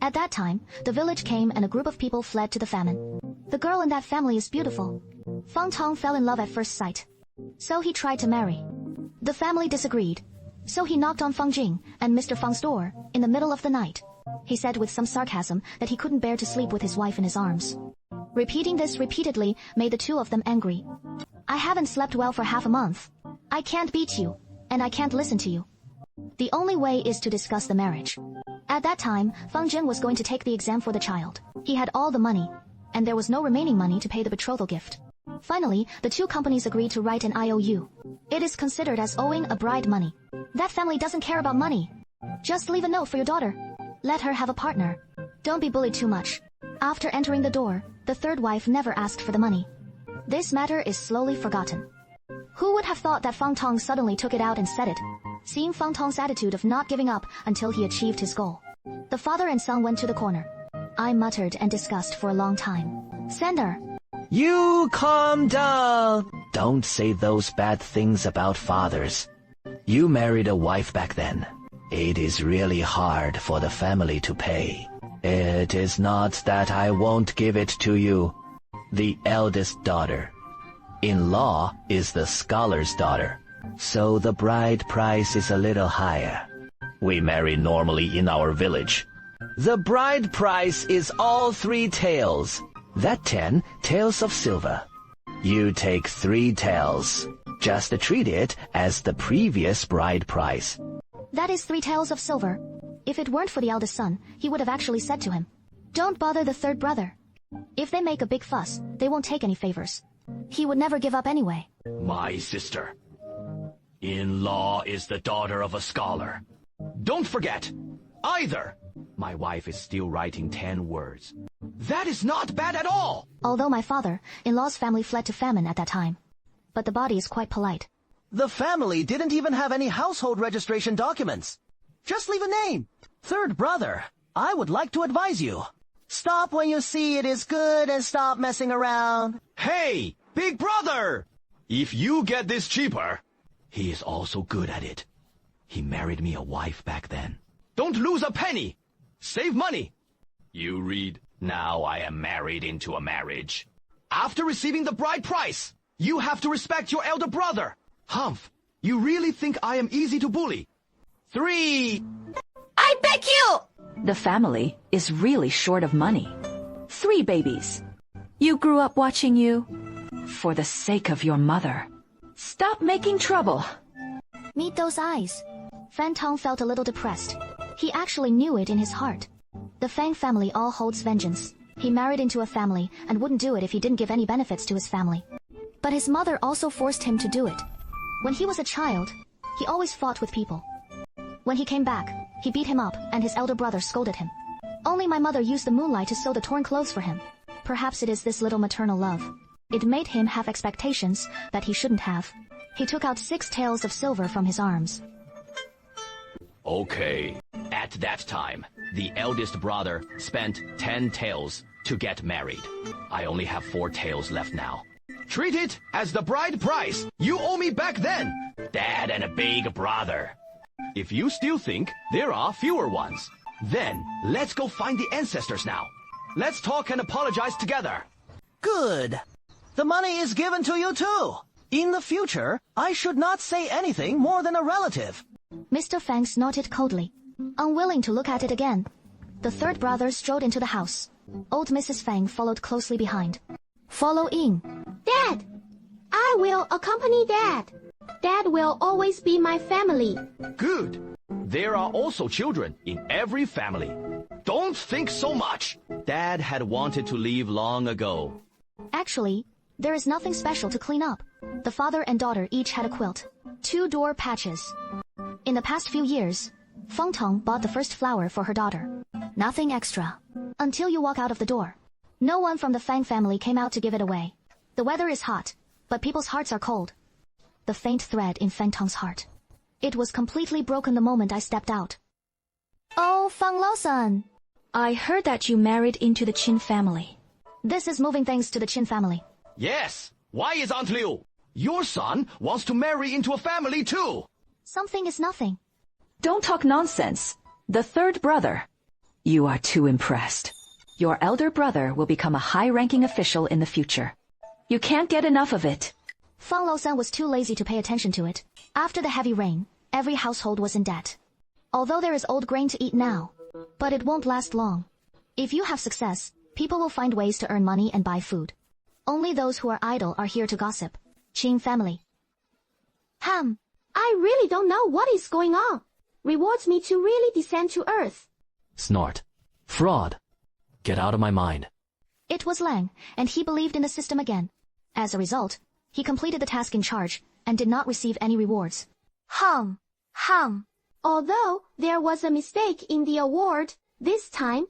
At that time, the village came and a group of people fled to the famine. The girl in that family is beautiful. Fang Tong fell in love at first sight. So he tried to marry. The family disagreed. So he knocked on Fang Jing and Mr. Fang's door in the middle of the night. He said with some sarcasm that he couldn't bear to sleep with his wife in his arms. Repeating this repeatedly made the two of them angry. I haven't slept well for half a month. I can't beat you, and I can't listen to you. The only way is to discuss the marriage. At that time, Fang Zhen was going to take the exam for the child. He had all the money, and there was no remaining money to pay the betrothal gift. Finally, the two companies agreed to write an IOU. It is considered as owing a bride money. That family doesn't care about money. Just leave a note for your daughter. Let her have a partner. Don't be bullied too much. After entering the door, the third wife never asked for the money. This matter is slowly forgotten. Who would have thought that Fang Tong suddenly took it out and said it? Seeing Fang Tong's attitude of not giving up until he achieved his goal, the father and son went to the corner. I muttered and discussed for a long time. Sender. You calm down. Don't say those bad things about fathers. You married a wife back then. It is really hard for the family to pay. It is not that I won't give it to you. The eldest daughter. In law is the scholar's daughter. So the bride price is a little higher. We marry normally in our village. The bride price is all 3 taels. That 10 taels of silver. You take 3 taels. Just treat it as the previous bride price. That is 3 taels of silver. If it weren't for the eldest son, he would have actually said to him, "Don't bother the third brother. If they make a big fuss, they won't take any favors." He would never give up anyway. My sister. In-law is the daughter of a scholar. Don't forget, either. My wife is still writing 10 words. That is not bad at all. Although my father-in-law's family fled to famine at that time. But the body is quite polite. The family didn't even have any household registration documents. Just leave a name. Third brother, I would like to advise you. Stop when you see it is good and stop messing around. Hey, big brother! If you get this cheaper, he is also good at it. He married me a wife back then. Don't lose a penny. Save money. You read, now I am married into a marriage. After receiving the bride price, you have to respect your elder brother. Humph, you really think I am easy to bully? 3. I beg you! The family is really short of money. 3 babies. You grew up watching you. For the sake of your mother, stop making trouble. Meet those eyes. Fan Tong felt a little depressed. He actually knew it in his heart. The Fang family all holds vengeance. He married into a family and wouldn't do it if he didn't give any benefits to his family. But his mother also forced him to do it. When he was a child, he always fought with people. When he came back, he beat him up and his elder brother scolded him. Only my mother used the moonlight to sew the torn clothes for him. Perhaps it is this little maternal love. It made him have expectations that he shouldn't have. He took out 6 taels of silver from his arms. Okay. At that time, the eldest brother spent 10 taels to get married. I only have 4 taels left now. Treat it as the bride price you owe me back then. Dad and a big brother. If you still think there are fewer ones, then let's go find the ancestors now. Let's talk and apologize together. Good. The money is given to you too. In the future, I should not say anything more than a relative. Mr. Fang snorted coldly, unwilling to look at it again. The third brother strode into the house. Old Mrs. Fang followed closely behind. Follow in. Dad! I will accompany Dad. Dad will always be my family. Good. There are also children in every family. Don't think so much. Dad had wanted to leave long ago. Actually, there is nothing special to clean up. The father and daughter each had a quilt, 2 door patches. In the past few years, Fang Tong bought the first flower for her daughter. Nothing extra. Until you walk out of the door. No one from the Fang family came out to give it away. The weather is hot, but people's hearts are cold. The faint thread in Fang Tong's heart. It was completely broken the moment I stepped out. Oh, Fang Lao-san. I heard that you married into the Qin family. This is moving things to the Qin family. Yes. Why is Aunt Liu? Your son wants to marry into a family too. Something is nothing. Don't talk nonsense. The third brother. You are too impressed. Your elder brother will become a high-ranking official in the future. You can't get enough of it. Fang Lao-san was too lazy to pay attention to it. After the heavy rain, every household was in debt. Although there is old grain to eat now, but it won't last long. If you have success, people will find ways to earn money and buy food. Only those who are idle are here to gossip. Qin family. I really don't know what is going on. Rewards me to really descend to earth. Snort. Fraud. Get out of my mind. It was Lang, and he believed in the system again. As a result, he completed the task in charge and did not receive any rewards. Although there was a mistake in the award this time.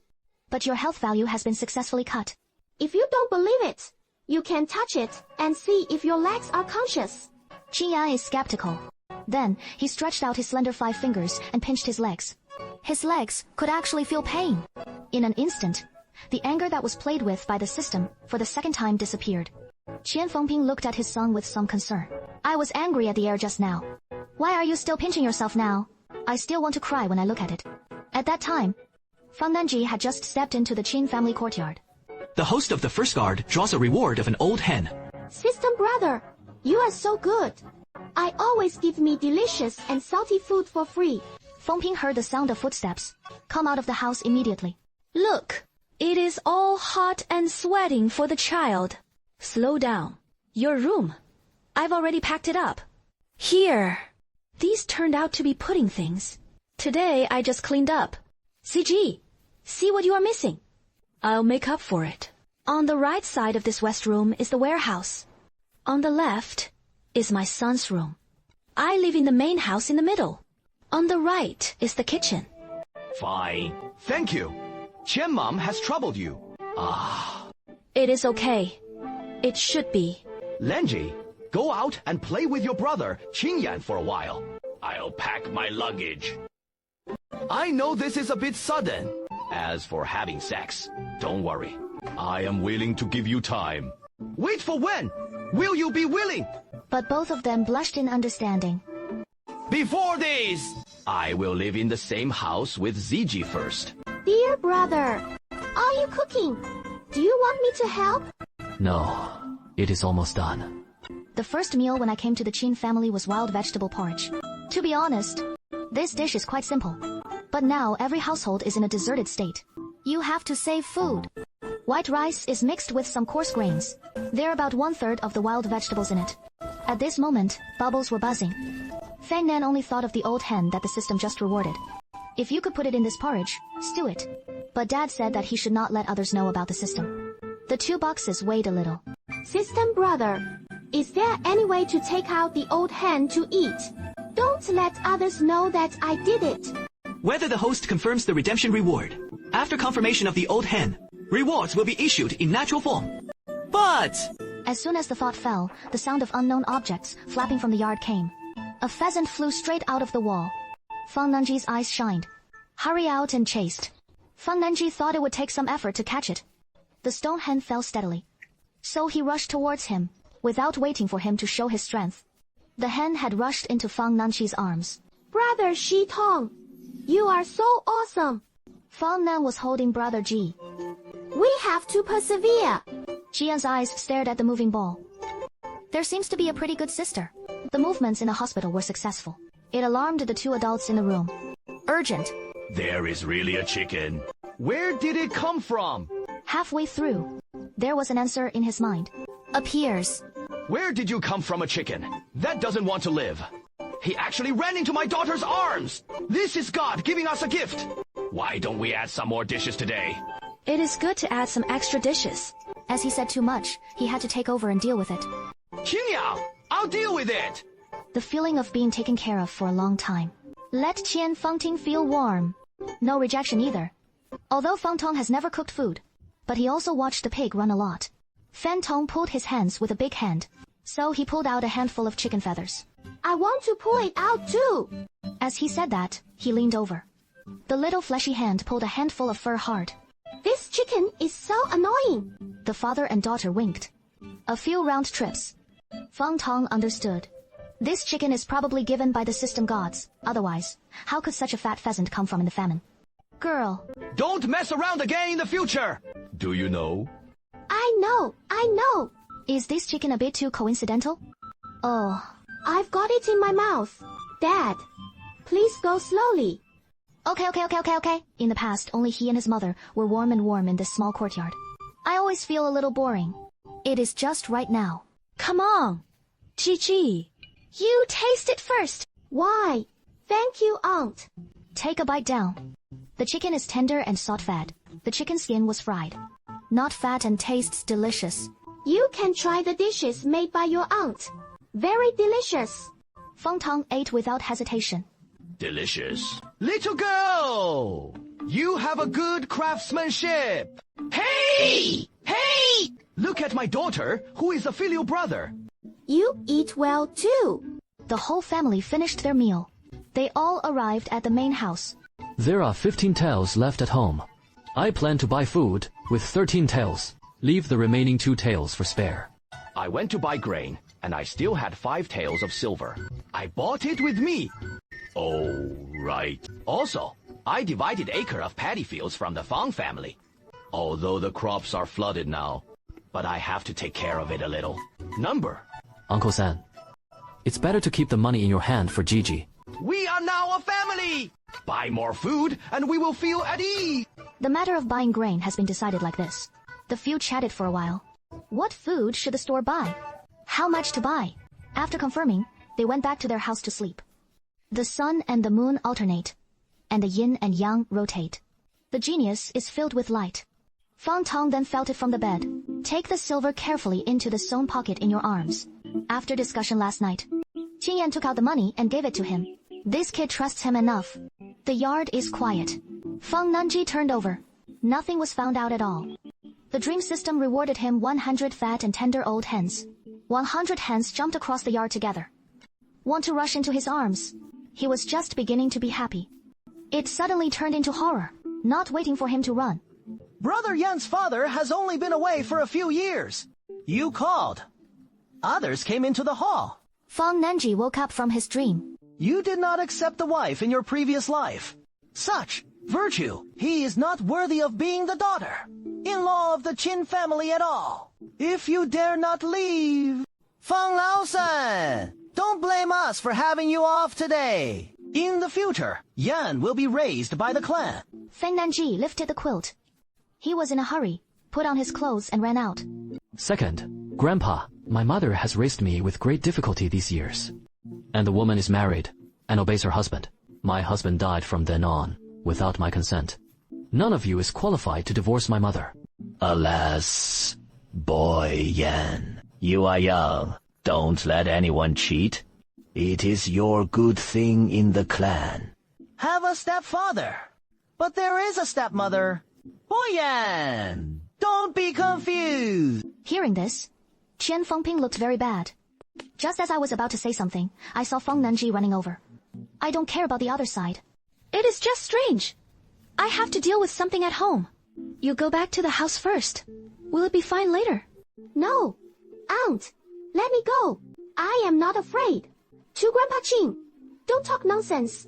But your health value has been successfully cut. If you don't believe it, you can touch it and see if your legs are conscious. Qin is skeptical. Then, he stretched out his slender 5 fingers and pinched his legs. His legs could actually feel pain. In an instant, the anger that was played with by the system for the second time disappeared. Qian Fengping looked at his son with some concern. I was angry at the air just now. Why are you still pinching yourself now? I still want to cry when I look at it. At that time, Fang Nanji had just stepped into the Qin family courtyard. The host of the first guard draws a reward of an old hen. System brother, you are so good. I always give me delicious and salty food for free. Fengping heard the sound of footsteps come out of the house immediately. Look, it is all hot and sweating for the child. Slow down. Your room. I've already packed it up. Here. These turned out to be pudding things. Today I just cleaned up. Zhizhi, see what you are missing. I'll make up for it. On the right side of this west room is the warehouse. On the left is my son's room. I live in the main house in the middle. On the right is the kitchen. Fine. Thank you. Qian Mom has troubled you. It is okay. It should be. Lenji, go out and play with your brother, Qingyan, for a while. I'll pack my luggage. I know this is a bit sudden. As for having sex, don't worry. I am willing to give you time. Wait for when? Will you be willing? But both of them blushed in understanding. Before this, I will live in the same house with Zhizhi first. Dear brother, are you cooking? Do you want me to help? No, it is almost done. The first meal when I came to the Qin family was wild vegetable porridge. To be honest, this dish is quite simple. But now every household is in a deserted state. You have to save food. White rice is mixed with some coarse grains. There are about 1/3 of the wild vegetables in it. At this moment, bubbles were buzzing. Fang Nan only thought of the old hen that the system just rewarded. If you could put it in this porridge, stew it. But Dad said that he should not let others know about the system. The 2 boxes weighed a little. System brother, is there any way to take out the old hen to eat? Don't let others know that I did it. Whether the host confirms the redemption reward. After confirmation of the old hen, rewards will be issued in natural form. But As soon as the thought fell, the sound of unknown objects flapping from the yard came. A pheasant flew straight out of the wall. Fang Nanji's eyes shined. Hurry out and chased. Fang Nanji thought it would take some effort to catch it. The stone hen fell steadily. So he rushed towards him, without waiting for him to show his strength. The hen had rushed into Fang Nanji's arms. Brother Shi Tong, you are so awesome. Fang Nan was holding Brother Ji. We have to persevere. Jian's eyes stared at the moving ball. There seems to be a pretty good sister. The movements in the hospital were successful. It alarmed the 2 adults in the room. Urgent. There is really a chicken. Where did it come from? Halfway through, there was an answer in his mind. Appears. Where did you come from, a chicken? That doesn't want to live. He actually ran into my daughter's arms. This is God giving us a gift. Why don't we add some more dishes today? It is good to add some extra dishes. As he said too much, he had to take over and deal with it. Qingyao, I'll deal with it. The feeling of being taken care of for a long time. Let Qian Fengting feel warm. No rejection either. Although Fang Tong has never cooked food, but he also watched the pig run a lot. Fan Tong pulled his hands with a big hand, so he pulled out a handful of chicken feathers. I want to pull it out too. As he said that, he leaned over. The little fleshy hand pulled a handful of fur hard. This chicken is so annoying. The father and daughter winked. A few round trips. Fang Tong understood. This chicken is probably given by the system gods. Otherwise, how could such a fat pheasant come from in the famine? Girl. Don't mess around again in the future. Do you know? I know. Is this chicken a bit too coincidental? Oh. I've got it in my mouth. Dad, please go slowly. Okay. In the past, only he and his mother were warm in this small courtyard. I always feel a little boring. It is just right now. Come on. Zhizhi, you taste it first. Why? Thank you, Aunt. Take a bite down. The chicken is tender and salt-fed. The chicken skin was fried. Not fat and tastes delicious. You can try the dishes made by your aunt. Very delicious. Fang Tang ate without hesitation. Delicious. Little girl! You have a good craftsmanship. Hey! Hey! Look at my daughter, who is a filial brother. You eat well too. The whole family finished their meal. They all arrived at the main house. There are 15 taels left at home. I plan to buy food with 13 taels. Leave the remaining 2 taels for spare. I went to buy grain, and I still had 5 taels of silver. I bought it with me. Oh, right. Also, I divided acre of paddy fields from the Fang family. Although the crops are flooded now, but I have to take care of it a little. Number. Uncle San, it's better to keep the money in your hand for Zhizhi. We are now a family! Buy more food, and we will feel at ease. The matter of buying grain has been decided like this. The few chatted for a while. What food should the store buy? How much to buy? After confirming, they went back to their house to sleep. The sun and the moon alternate, and the yin and yang rotate. The genius is filled with light. Fang Tang then felt it from the bed. Take the silver carefully into the sewn pocket in your arms. After discussion last night, Qin Yan took out the money and gave it to him. This kid trusts him enough. The yard is quiet. Feng Nanji turned over. Nothing was found out at all. The dream system rewarded him 100 fat and tender old hens. 100 hens jumped across the yard together. Want to rush into his arms. He was just beginning to be happy. It suddenly turned into horror, not waiting for him to run. Brother Yan's father has only been away for a few years. You called. Others came into the hall. Feng Nanji woke up from his dream. You did not accept the wife in your previous life. Such virtue, he is not worthy of being the daughter-in-law of the Qin family at all. If you dare not leave... Feng Laosan, don't blame us for having you off today. In the future, Yan will be raised by the clan. Feng Nanji lifted the quilt. He was in a hurry, put on his clothes and ran out. Second, Grandpa, my mother has raised me with great difficulty these years. And the woman is married and obeys her husband. My husband died from then on, without my consent. None of you is qualified to divorce my mother. Alas, boy Yan, you are young. Don't let anyone cheat. It is your good thing in the clan. Have a stepfather. But there is a stepmother. Boy Yan, don't be confused. Hearing this, Qian Fengping looked very bad. Just as I was about to say something, I saw Feng Nanji running over. I don't care about the other side. It is just strange. I have to deal with something at home. You go back to the house first. Will it be fine later? No. Aunt, let me go. I am not afraid. To Grandpa Qin, don't talk nonsense.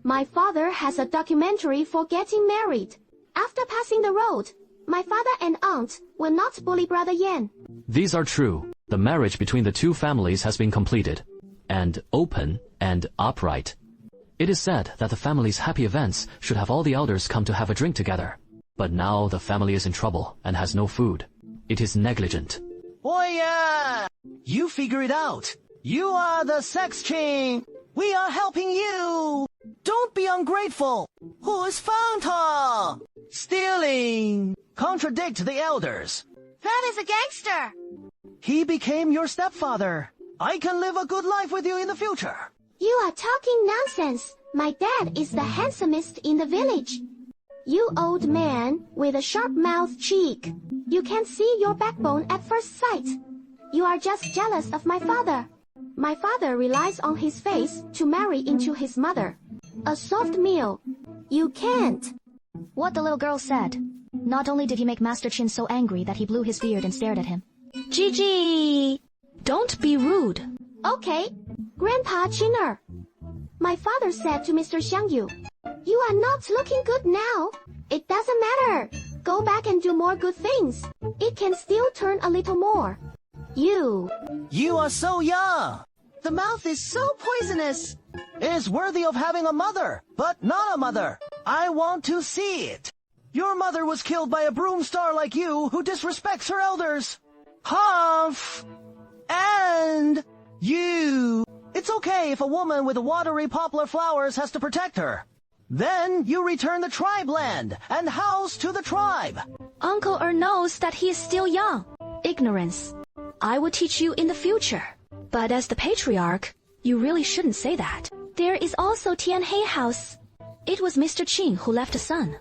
My father has a documentary for getting married. After passing the road, my father and aunt will not bully Brother Yan. These are true. The marriage between the 2 families has been completed, and open and upright. It is said that the family's happy events should have all the elders come to have a drink together. But now the family is in trouble and has no food. It is negligent. Boy Yan, you figure it out. You are the sex king. We are helping you. Don't be ungrateful. Who is Fang Tang? Stealing. Contradict the elders. That is a gangster. He became your stepfather. I can live a good life with you in the future. You are talking nonsense. My dad is the handsomest in the village. You old man with a sharp-mouthed cheek. You can't see your backbone at first sight. You are just jealous of my father. My father relies on his face to marry into his mother. A soft meal. You can't. What the little girl said. Not only did he make Master Qin so angry that he blew his beard and stared at him. Zhizhi, don't be rude. Okay, Grandpa Qiner. My father said to Mr. Xiangyu, you are not looking good now. It doesn't matter. Go back and do more good things. It can still turn a little more. You are so young. The mouth is so poisonous. It is worthy of having a mother, but not a mother. I want to see it. Your mother was killed by a broom star like you who disrespects her elders. Humph! And It's okay if a woman with watery poplar flowers has to protect her. Then you return the tribe land and house to the tribe. Uncle knows that he is still young. Ignorance. I will teach you in the future. But as the patriarch, you really shouldn't say that. There is also Tianhe House. It was Mr. Qing who left a son.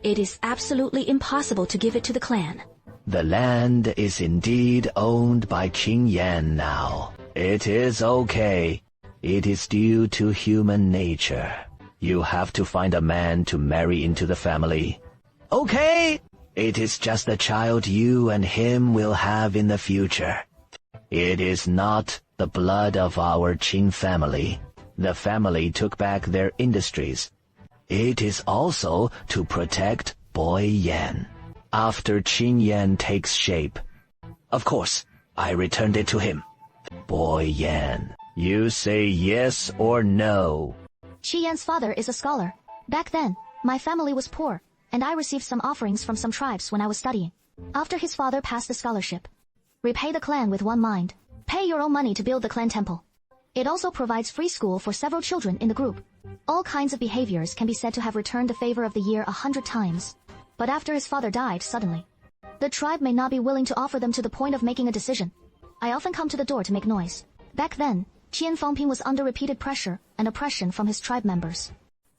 It is absolutely impossible to give it to the clan. The land is indeed owned by Qing Yan now. It is okay. It is due to human nature. You have to find a man to marry into the family. Okay? It is just the child you and him will have in the future. It is not the blood of our Qing family. The family took back their industries. It is also to protect Boy Yan. After Qing Yan takes shape. Of course, I returned it to him. Boy Yan, you say yes or no? Qi Yan's father is a scholar. Back then, my family was poor, and I received some offerings from some tribes when I was studying. After his father passed the scholarship, repay the clan with one mind. Pay your own money to build the clan temple. It also provides free school for several children in the group. All kinds of behaviors can be said to have returned the favor of the year 100 times. But after his father died suddenly, the tribe may not be willing to offer them to the point of making a decision. I often come to the door to make noise. Back then, Qian Fangping was under repeated pressure and oppression from his tribe members.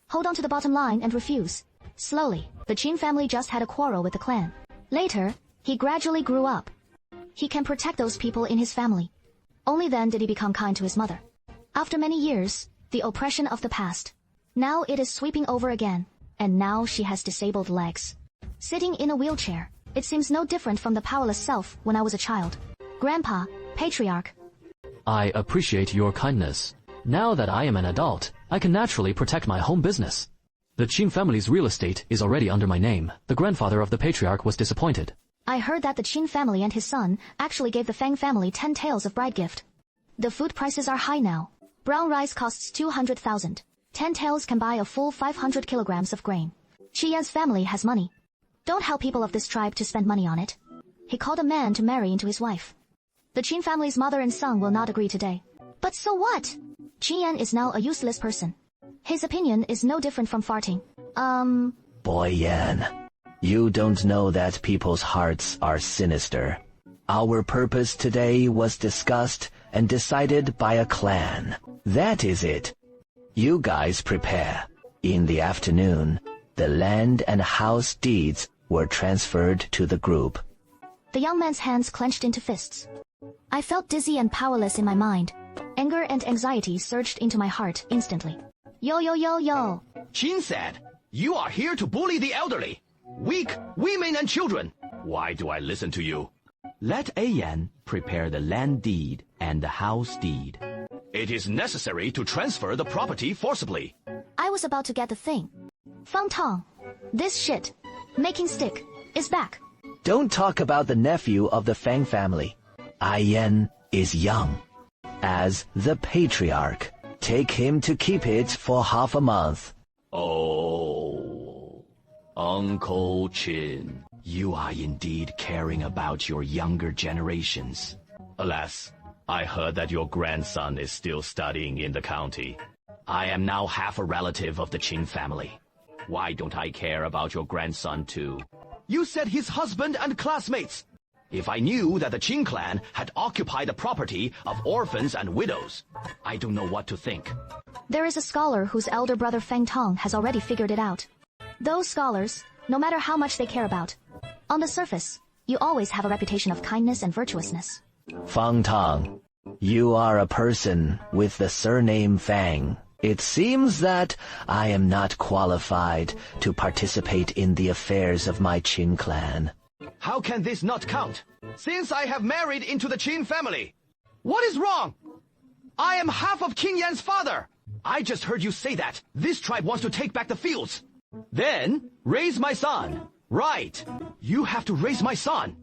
Hold on to the bottom line and refuse. Slowly, the Qin family just had a quarrel with the clan. Later, he gradually grew up. He can protect those people in his family. Only then did he become kind to his mother. After many years, the oppression of the past. Now it is sweeping over again, and now she has disabled legs. Sitting in a wheelchair, it seems no different from the powerless self when I was a child. Grandpa, patriarch. I appreciate your kindness. Now that I am an adult, I can naturally protect my home business. The Qin family's real estate is already under my name. The grandfather of the patriarch was disappointed. I heard that the Qin family and his son actually gave the Fang family 10 taels of bride gift. The food prices are high now. Brown rice costs 200,000. 10 taels can buy a full 500 kilograms of grain. Qi Yan's family has money. Don't help people of this tribe to spend money on it. He called a man to marry into his wife. The Qin family's mother and son will not agree today. But so what? Qi Yan is now a useless person. His opinion is no different from farting. Boy Yan, you don't know that people's hearts are sinister. Our purpose today was discussed and decided by a clan. That is it. You guys prepare. In the afternoon, the land and house deeds were transferred to the group. The young man's hands clenched into fists. I felt dizzy and powerless in my mind. Anger and anxiety surged into my heart instantly. Yo. Qin said, you are here to bully the elderly, weak, women and children. Why do I listen to you? Let Yan prepare the land deed and the house deed. It is necessary to transfer the property forcibly. I was about to get the thing. Fang Tong, this shit, making stick, is back. Don't talk about the nephew of the Fang family. Yan is young. As the patriarch, take him to keep it for half a month. Oh, Uncle Qin, you are indeed caring about your younger generations. Alas, I heard that your grandson is still studying in the county. I am now half a relative of the Qin family. Why don't I care about your grandson too? You said his husband and classmates. If I knew that the Qin clan had occupied the property of orphans and widows, I don't know what to think. There is a scholar whose elder brother Fang Tong has already figured it out. Those scholars, no matter how much they care about, on the surface, you always have a reputation of kindness and virtuousness. Fang Tong, you are a person with the surname Fang. It seems that I am not qualified to participate in the affairs of my Qin clan. How can this not count, since I have married into the Qin family? What is wrong? I am half of Qin Yan's father. I just heard you say that this tribe wants to take back the fields. Then, raise my son. Right. You have to raise my son.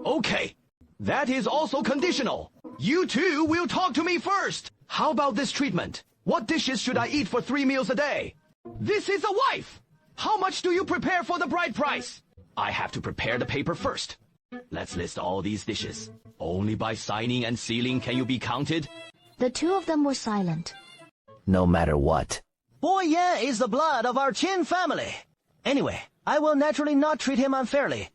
Okay. That is also conditional. You two will talk to me first. How about this treatment? What dishes should I eat for 3 meals a day? This is a wife. How much do you prepare for the bride price? I have to prepare the paper first. Let's list all these dishes. Only by signing and sealing can you be counted. The two of them were silent. No matter what. Boy Ye is the blood of our Qin family. Anyway, I will naturally not treat him unfairly.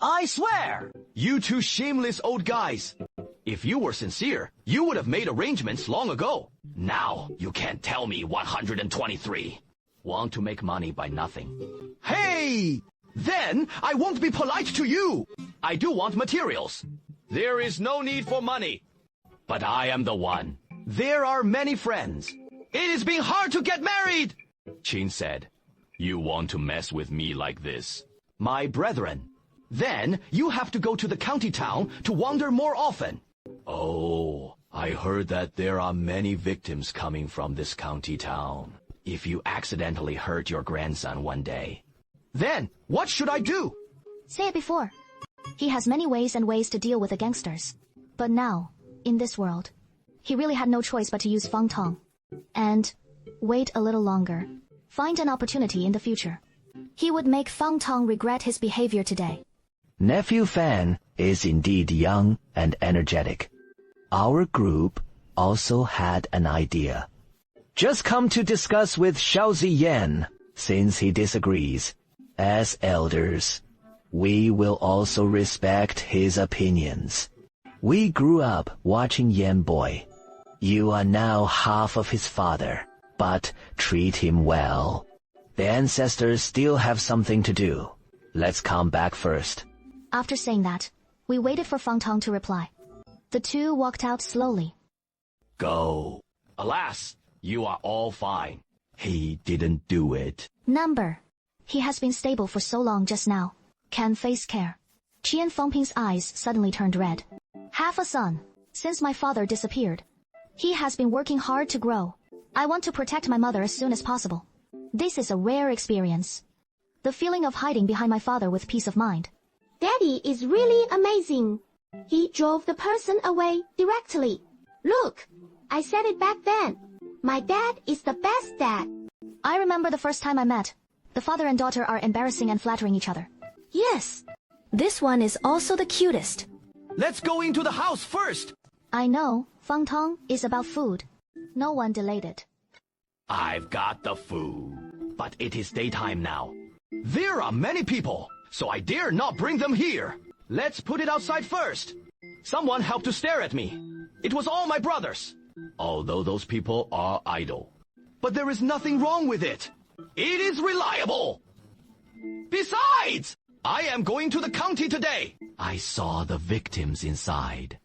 I swear! You two shameless old guys. If you were sincere, you would have made arrangements long ago. Now, you can't tell me 123. Want to make money by nothing. Hey! Then, I won't be polite to you. I do want materials. There is no need for money. But I am the one. There are many friends. It is being hard to get married. Qin said, you want to mess with me like this? My brethren. Then, you have to go to the county town to wander more often. Oh, I heard that there are many victims coming from this county town. If you accidentally hurt your grandson one day, then what should I do? Say it before. He has many ways and ways to deal with the gangsters. But now, in this world, he really had no choice but to use Fang Tong. And wait a little longer. Find an opportunity in the future. He would make Fang Tong regret his behavior today. Nephew Fan is indeed young and energetic. Our group also had an idea. Just come to discuss with Xiaozi Yan, since he disagrees. As elders, we will also respect his opinions. We grew up watching Yan Boy. You are now half of his father, but treat him well. The ancestors still have something to do. Let's come back first. After saying that, we waited for Fang Tong to reply. The two walked out slowly. Go. Alas, you are all fine. He didn't do it. Number. He has been stable for so long just now. Can face care. Qian Fengping's eyes suddenly turned red. Half a son. Since my father disappeared. He has been working hard to grow. I want to protect my mother as soon as possible. This is a rare experience. The feeling of hiding behind my father with peace of mind. Daddy is really amazing. He drove the person away directly. Look, I said it back then. My dad is the best dad. I remember the first time I met. The father and daughter are embarrassing and flattering each other. Yes. This one is also the cutest. Let's go into the house first. I know, Fang Tong is about food. No one delayed it. I've got the food. But it is daytime now. There are many people, so I dare not bring them here. Let's put it outside first. Someone helped to stare at me. It was all my brothers. Although those people are idle. But there is nothing wrong with it. It is reliable. Besides, I am going to the county today. I saw the victims inside.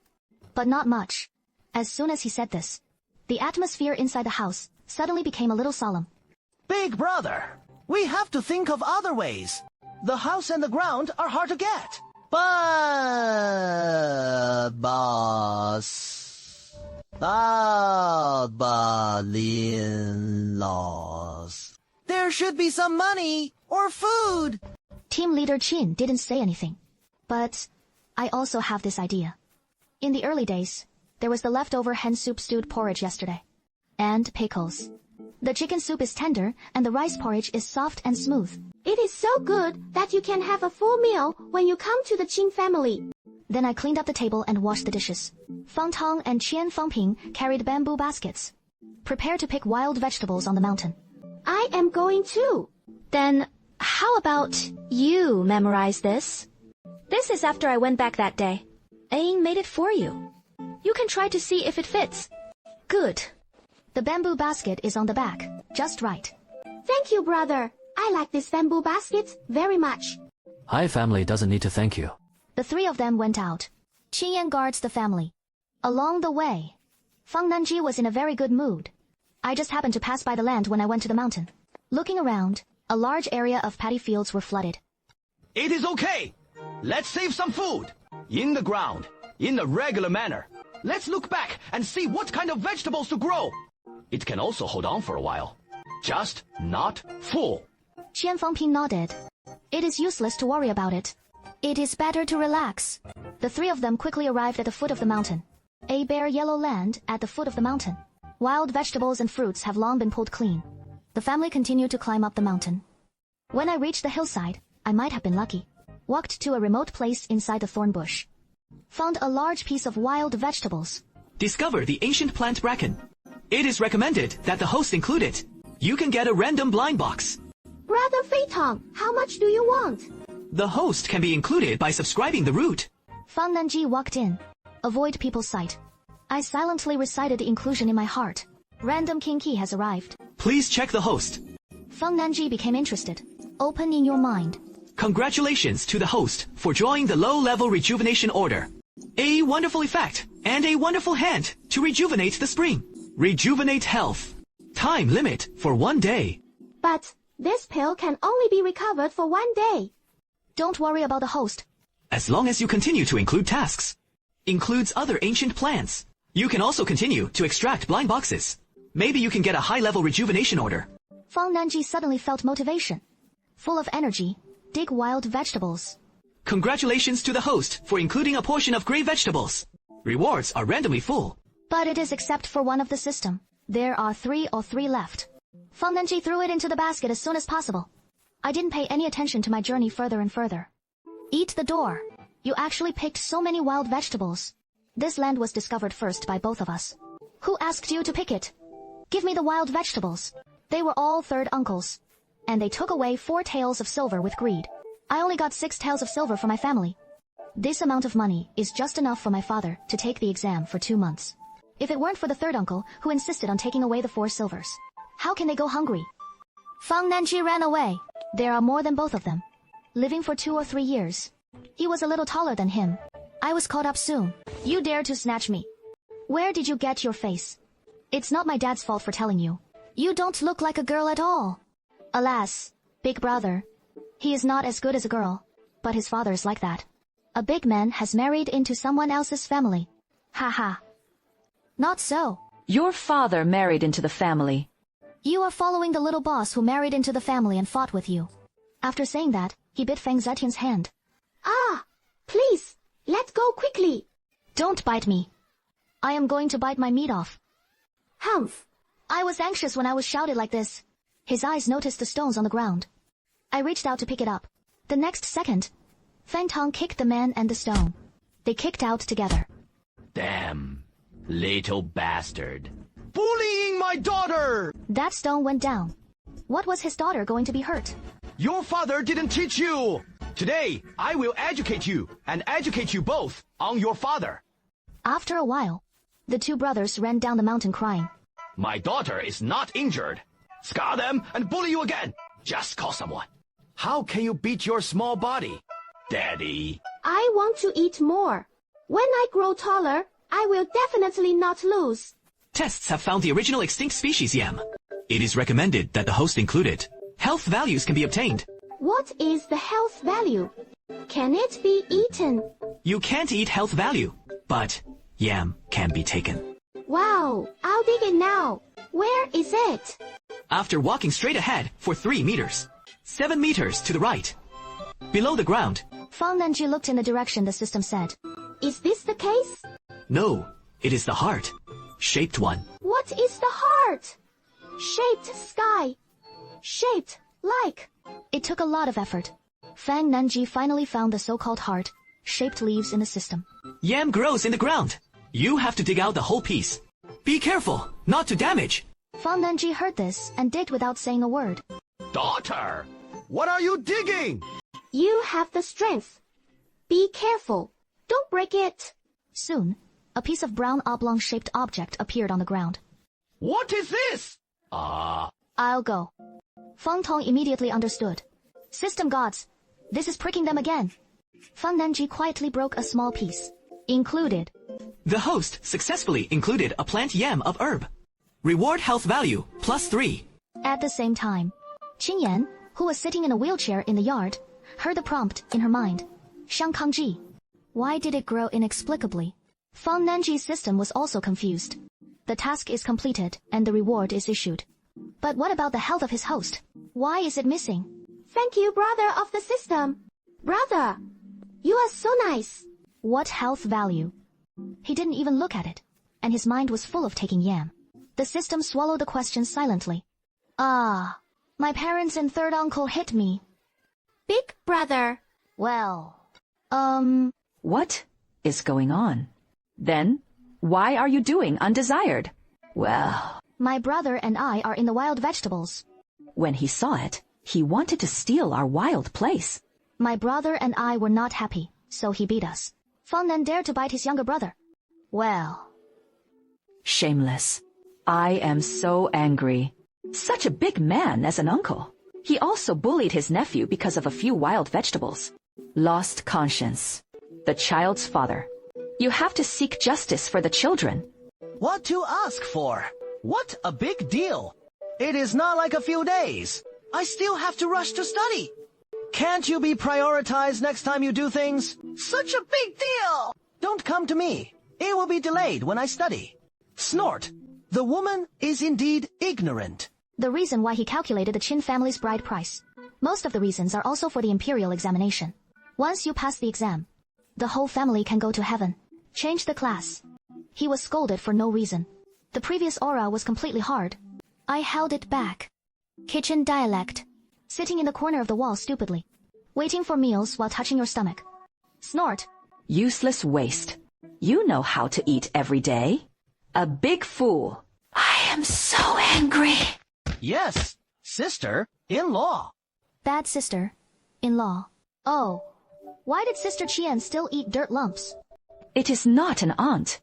But not much. As soon as he said this, the atmosphere inside the house suddenly became a little solemn. Big brother, we have to think of other ways. The house and the ground are hard to get. But, boss, in-laws. There should be some money or food. Team leader Qin didn't say anything. But I also have this idea. In the early days, there was the leftover hen soup stewed porridge yesterday. And pickles. The chicken soup is tender and the rice porridge is soft and smooth. It is so good that you can have a full meal when you come to the Qin family. Then I cleaned up the table and washed the dishes. Fang Tong and Qian Fengping carried bamboo baskets. Prepare to pick wild vegetables on the mountain. I am going too. Then, how about you memorize this? This is after I went back that day. Aang made it for you. You can try to see if it fits. Good. The bamboo basket is on the back, just right. Thank you, brother. I like this bamboo basket very much. Hi family doesn't need to thank you. The three of them went out. Qin Yan guards the family. Along the way, Fang Nanji was in a very good mood. I just happened to pass by the land when I went to the mountain. Looking around, a large area of paddy fields were flooded. It is okay. Let's save some food. In the ground, in a regular manner. Let's look back and see what kind of vegetables to grow. It can also hold on for a while. Just not full. Qian Fengping nodded. It is useless to worry about it. It is better to relax. The three of them quickly arrived at the foot of the mountain. A bare yellow land at the foot of the mountain. Wild vegetables and fruits have long been pulled clean. The family continued to climb up the mountain. When I reached the hillside, I might have been lucky. walked to a remote place inside the thorn bush, found a large piece of wild vegetables. Discover the ancient plant bracken. It is recommended that the host include it. You can get a random blind box. Brother Feitong, how much do you want? The host can be included by subscribing the root. Fang Nanji walked in. Avoid people's sight. I silently recited the inclusion in my heart. Random king key has arrived. Please check the host. Fang Nanji became interested. Open in your mind. Congratulations to the host for drawing the low-level rejuvenation order. A wonderful effect and a wonderful hand to rejuvenate the spring. Rejuvenate health. Time limit for 1 day. But this pill can only be recovered for 1 day. Don't worry about the host. As long as you continue to include tasks. Includes other ancient plants. You can also continue to extract blind boxes. Maybe you can get a high-level rejuvenation order. Fang Nanji suddenly felt motivation. Full of energy, dig wild vegetables. Congratulations to the host for including a portion of gray vegetables. Rewards are randomly full. But it is except for one of the system. There are 3 or 3 left. Fang Nanji threw it into the basket as soon as possible. I didn't pay any attention to my journey further and further. Eat the door. You actually picked so many wild vegetables. This land was discovered first by both of us. Who asked you to pick it? Give me the wild vegetables. They were all third uncles. And they took away 4 taels of silver with greed. I only got 6 taels of silver for my family. This amount of money is just enough for my father to take the exam for 2 months. If it weren't for the third uncle who insisted on taking away the 4 silvers, how can they go hungry? Fang Nanji ran away. There are more than both of them. Living for 2 or 3 years. He was a little taller than him. I was caught up soon. You dared to snatch me. Where did you get your face? It's not my dad's fault for telling you. You don't look like a girl at all. Alas, big brother. He is not as good as a girl, but his father is like that. A big man has married into someone else's family. Ha ha. Not so. Your father married into the family. You are following the little boss who married into the family and fought with you. After saying that, he bit Fang Zetian's hand. Ah, please, let go quickly. Don't bite me. I am going to bite my meat off. Humph. I was anxious when I was shouted like this. His eyes noticed the stones on the ground. I reached out to pick it up. The next second, Fang Tong kicked the man and the stone. They kicked out together. Damn, little bastard. Bullying my daughter! That stone went down. What was his daughter going to be hurt? Your father didn't teach you! Today, I will educate you, and educate you both on your father. After a while, the 2 brothers ran down the mountain crying. My daughter is not injured. Scar them and bully you again. Just call someone. How can you beat your small body? Daddy. I want to eat more. When I grow taller, I will definitely not lose. Tests have found the original extinct species yam. It is recommended that the host include it. Health values can be obtained. What is the health value? Can it be eaten? You can't eat health value, but yam can be taken. Wow, I'll dig it now. Where is it? After walking straight ahead for 3 meters, 7 meters to the right, below the ground. Fang Nanji looked in the direction the system said. Is this the case? No, it is the heart. Shaped one. What is the heart? Shaped sky. Shaped like. It took a lot of effort. Fang Nanji finally found the so-called heart, shaped leaves in the system. Yam grows in the ground. You have to dig out the whole piece. Be careful, not to damage. Fang Nanji heard this and digged without saying a word. Daughter, what are you digging? You have the strength. Be careful. Don't break it. Soon, a piece of brown oblong-shaped object appeared on the ground. What is this? I'll go. Fang Tong immediately understood. System gods, this is pricking them again. Fang Nanji quietly broke a small piece. Included. The host successfully included a plant yam of herb. Reward health value +3. At the same time, Qin Yan, who was sitting in a wheelchair in the yard, heard the prompt in her mind. Shang Kangji. Why did it grow inexplicably? Fang Nanji's system was also confused. The task is completed and the reward is issued. But what about the health of his host? Why is it missing? Thank you, brother of the system. Brother, you are so nice. What health value? He didn't even look at it, and his mind was full of taking yam. The system swallowed the question silently. Ah, my parents and third uncle hit me. Big brother, Well, What is going on? Then, why are you doing undesired? Well, my brother and I are in the wild vegetables. when he saw it, he wanted to steal our wild place. My brother and I were not happy, so he beat us. Fang then dared to bite his younger brother. Well, Shameless. I am so angry. Such a big man as an uncle. He also bullied his nephew because of a few wild vegetables. Lost conscience. The child's father. You have to seek justice for the children. What to ask for? What a big deal. It is not like a few days. I still have to rush to study. Can't you be prioritized next time you do things? Such a big deal! Don't come to me. It will be delayed when I study. Snort. The woman is indeed ignorant. the reason why he calculated the Qin family's bride price. Most of the reasons are also for the imperial examination. Once you pass the exam, the whole family can go to heaven. Change the class. He was scolded for no reason. The previous aura was completely hard. I held it back. Kitchen dialect. Sitting in the corner of the wall stupidly. Waiting for meals while touching your stomach. Snort. Useless waste. You know how to eat every day. A big fool. I am so angry. Yes, sister-in-law. Bad sister-in-law. Oh, why did Sister Qian still eat dirt lumps? It is not an aunt.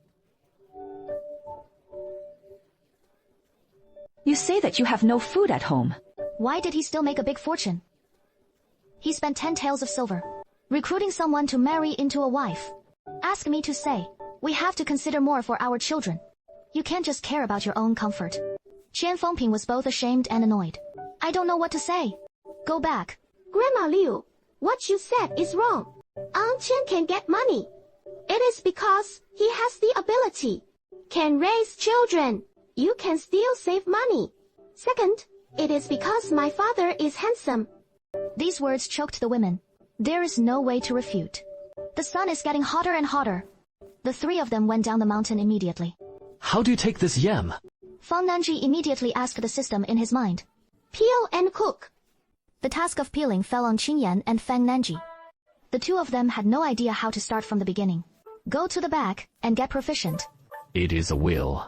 You say that you have no food at home. Why did he still make a big fortune? He spent 10 taels of silver, recruiting someone to marry into a wife. Ask me to say, we have to consider more for our children. You can't just care about your own comfort. Qian Fengping was both ashamed and annoyed. I don't know what to say. Go back. Grandma Liu, what you said is wrong. Aunt Qian can get money. It is because he has the ability. Can raise children. You can still save money. Second, it is because my father is handsome. These words choked the women. There is no way to refute. The sun is getting hotter and hotter. The three of them went down the mountain immediately. How do you take this yam? Fang Nanji immediately asked the system in his mind. Peel and cook. The task of peeling fell on Qin Yan and Fang Nanji. The two of them had no idea how to start from the beginning. Go to the back and get proficient. It is a will.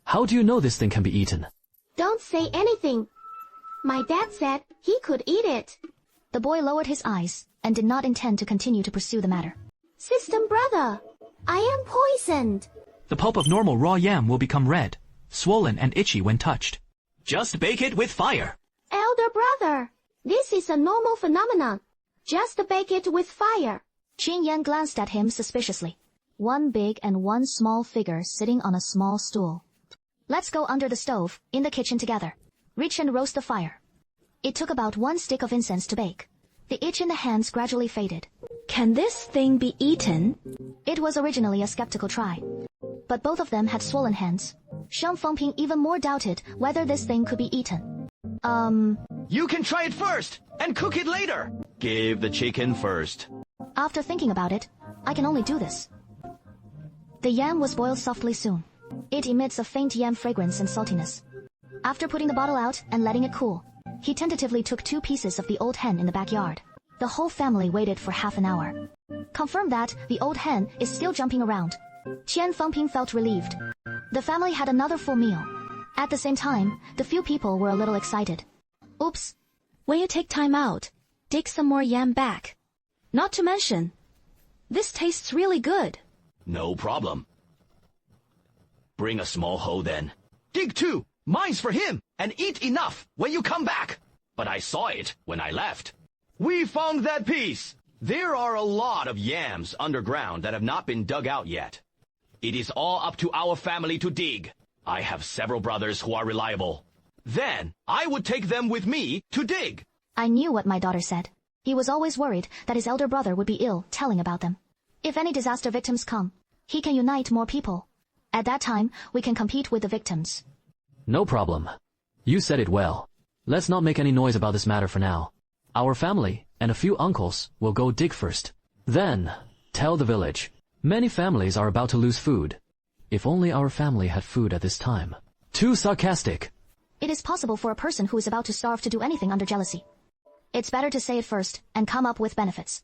How do you know this thing can be eaten? Don't say anything. My dad said he could eat it. The boy lowered his eyes and did not intend to continue to pursue the matter. System brother, I am poisoned. The pulp of normal raw yam will become red, swollen and itchy when touched. Just bake it with fire. Elder brother, this is a normal phenomenon. Just bake it with fire. Qin Yan glanced at him suspiciously. One big and one small figure sitting on a small stool. Let's go under the stove, in the kitchen together. Reach and roast the fire. It took about 1 stick of incense to bake. The itch in the hands gradually faded. Can this thing be eaten? It was originally a skeptical try. But both of them had swollen hands. Xiang Fengping even more doubted whether this thing could be eaten. You can try it first, and cook it later. Give the chicken first. After thinking about it, I can only do this. The yam was boiled softly soon. It emits a faint yam fragrance and saltiness. After putting the bottle out and letting it cool, he tentatively took 2 pieces of the old hen in the backyard. The whole family waited for half an hour. Confirmed that the old hen is still jumping around. Qian Fengping felt relieved. The family had another full meal. At the same time, the few people were a little excited. Oops. When you take time out, dig some more yam back. Not to mention, this tastes really good. No problem. Bring a small hoe then. Dig 2. Mine's for him, and eat enough when you come back. But I saw it when I left. We found that piece. There are a lot of yams underground that have not been dug out yet. It is all up to our family to dig. I have several brothers who are reliable. Then, I would take them with me to dig. I knew what my daughter said. He was always worried that his elder brother would be ill telling about them. If any disaster victims come, he can unite more people. At that time, we can compete with the victims. No problem. You said it well. Let's not make any noise about this matter for now. Our family and a few uncles will go dig first. Then, tell the village. Many families are about to lose food. If only our family had food at this time. Too sarcastic. It is possible for a person who is about to starve to do anything under jealousy. It's better to say it first and come up with benefits.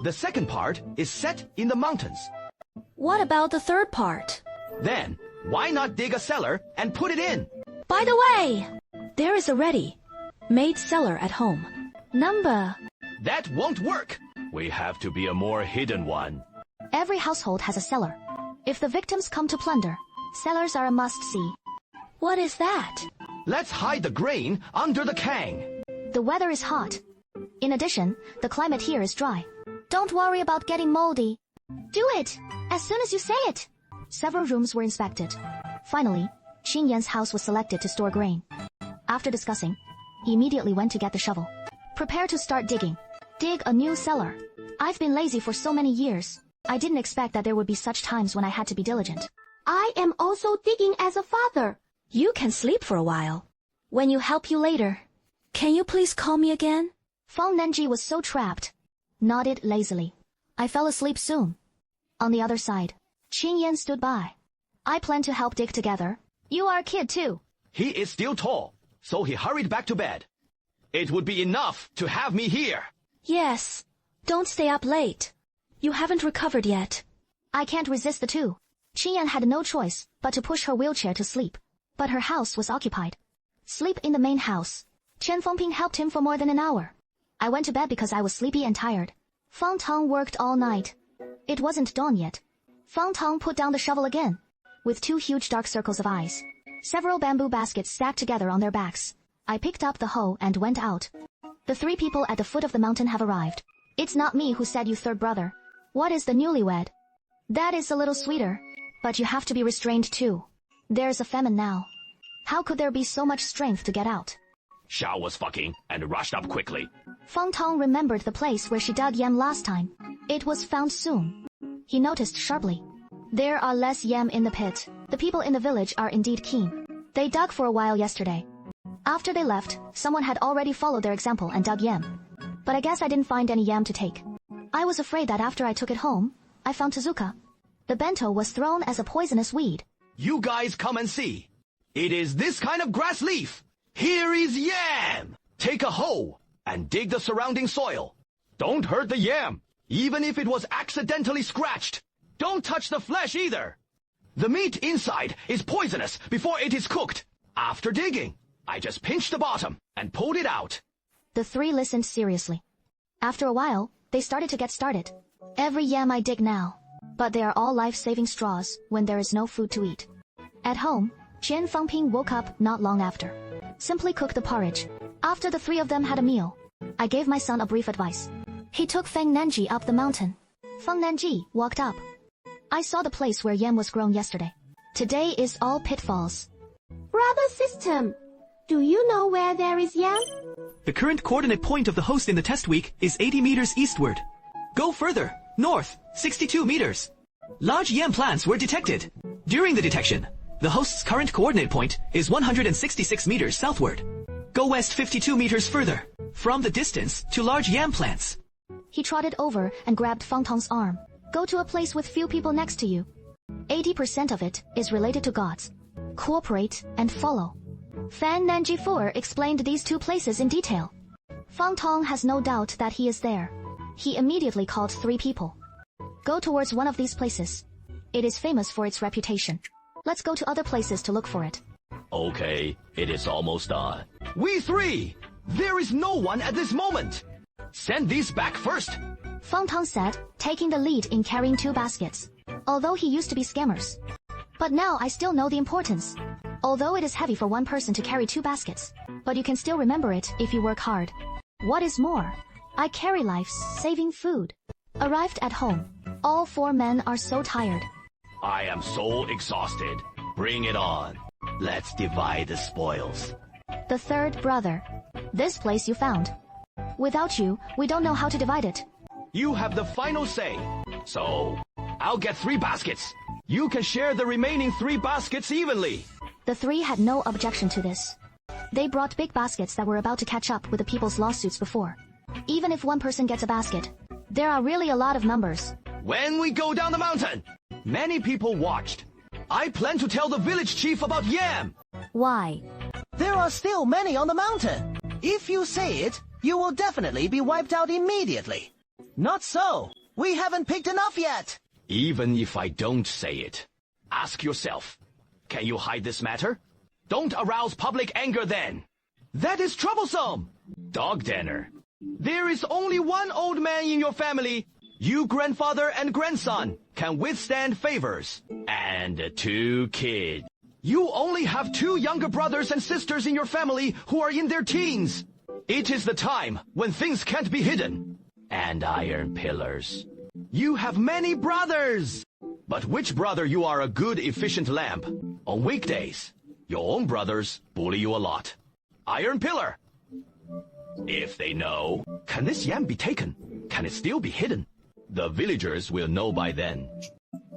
The second part is set in the mountains. What about the third part? Then, why not dig a cellar and put it in? By the way, there is a ready-made cellar at home. Number. That won't work. We have to be a more hidden one. Every household has a cellar. If the victims come to plunder, cellars are a must-see. What is that? Let's hide the grain under the kang. The weather is hot. In addition, the climate here is dry. Don't worry about getting moldy. Do it, as soon as you say it. Several rooms were inspected. Finally, Qin Yan's house was selected to store grain. After discussing, he immediately went to get the shovel. Prepare to start digging. Dig a new cellar. I've been lazy for so many years. I didn't expect that there would be such times when I had to be diligent. I am also digging as a father. You can sleep for a while. When you help you later. Can you please call me again? Fang Nenji was so trapped. Nodded lazily. I fell asleep soon. On the other side, Qin Yan stood by. I plan to help dig together. You are a kid too. He is still tall, so he hurried back to bed. It would be enough to have me here. Yes. Don't stay up late. You haven't recovered yet. I can't resist the two. Qin Yan had no choice but to push her wheelchair to sleep. But her house was occupied. Sleep in the main house. Chen Fengping helped him for more than an hour. I went to bed because I was sleepy and tired. Fang Tong worked all night. It wasn't dawn yet. Fang Tong put down the shovel again, with two huge dark circles of eyes. Several bamboo baskets stacked together on their backs. I picked up the hoe and went out. The three people at the foot of the mountain have arrived. It's not me who said you third brother. What is the newlywed? That is a little sweeter, but you have to be restrained too. There's a famine now. How could there be so much strength to get out? Xiao was fucking and rushed up quickly. Fang Tong remembered the place where she dug yam last time. It was found soon. He noticed sharply. There are less yam in the pit. The people in the village are indeed keen. They dug for a while yesterday. After they left, someone had already followed their example and dug yam. But I guess I didn't find any yam to take. I was afraid that after I took it home, I found Tezuka. The bento was thrown as a poisonous weed. You guys come and see. It is this kind of grass leaf. Here is yam. Take a hoe and dig the surrounding soil. Don't hurt the yam, even if it was accidentally scratched. Don't touch the flesh either. The meat inside is poisonous before it is cooked. After digging, I just pinched the bottom and pulled it out. The three listened seriously. After a while, they started to get started. Every yam I dig now, but they are all life-saving straws when there is no food to eat. At home, Chen Fengping woke up not long after. Simply cook the porridge. After the three of them had a meal, I gave my son a brief advice. He took Fang Nenji up the mountain. Fang Nenji walked up. I saw the place where yam was grown yesterday. Today is all pitfalls. Brother System, do you know where there is yam? The current coordinate point of the host in the test week is 80 meters eastward. Go further, north, 62 meters. Large yam plants were detected. During the detection, the host's current coordinate point is 166 meters southward. Go west 52 meters further, from the distance to large yam plants. He trotted over and grabbed Fang Tong's arm. Go to a place with few people next to you. 80% of it is related to gods. Cooperate and follow. Fan Nanji Fu explained these two places in detail. Fang Tong has no doubt that he is there. He immediately called three people. Go towards one of these places. It is famous for its reputation. Let's go to other places to look for it. Okay, it is almost done. We three! There is no one at this moment! Send these back first! Fang Tong said, taking the lead in carrying two baskets. Although he used to be scammers. But now I still know the importance. Although it is heavy for one person to carry two baskets, but you can still remember it if you work hard. What is more, I carry life-saving food. Arrived at home. All four men are so tired. I am so exhausted. Bring it on. Let's divide the spoils. The third brother. This place you found. Without you, we don't know how to divide it. You have the final say. So, I'll get 3 baskets. You can share the remaining 3 baskets evenly. The three had no objection to this. They brought big baskets that were about to catch up with the people's lawsuits before. Even if one person gets a basket, there are really a lot of numbers. When we go down the mountain, many people watched. I plan to tell the village chief about yam. Why? There are still many on the mountain. If you say it, you will definitely be wiped out immediately. Not so. We haven't picked enough yet. Even if I don't say it, ask yourself, can you hide this matter? Don't arouse public anger then. That is troublesome. Dog Danner, there is only one old man in your family. You grandfather and grandson can withstand favors. And 2 kids. You only have 2 younger brothers and sisters in your family who are in their teens. It is the time when things can't be hidden. And iron pillars. You have many brothers. But which brother you are a good, efficient lamp? On weekdays, your own brothers bully you a lot. Iron pillar. If they know, can this yam be taken? Can it still be hidden? The villagers will know by then.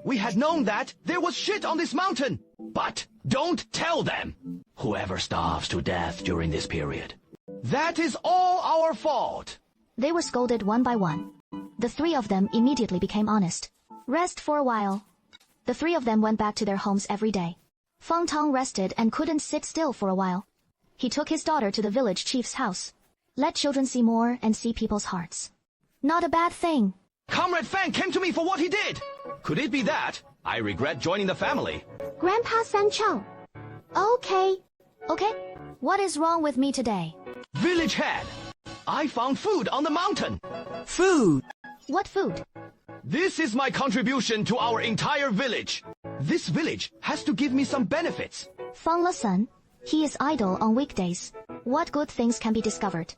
We had known that there was shit on this mountain. But don't tell them. Whoever starves to death during this period. That is all our fault. They were scolded one by one. The 3 of them immediately became honest. Rest for a while. The 3 of them went back to their homes every day. Fang Tong rested and couldn't sit still for a while. He took his daughter to the village chief's house. Let children see more and see people's hearts. Not a bad thing. Comrade Fang came to me for what he did. Could it be that? I regret joining the family. Grandpa Sancheng. Okay. Okay? What is wrong with me today? Village head. I found food on the mountain. Food. What food? This is my contribution to our entire village. This village has to give me some benefits. Fang Le-son, he is idle on weekdays. What good things can be discovered?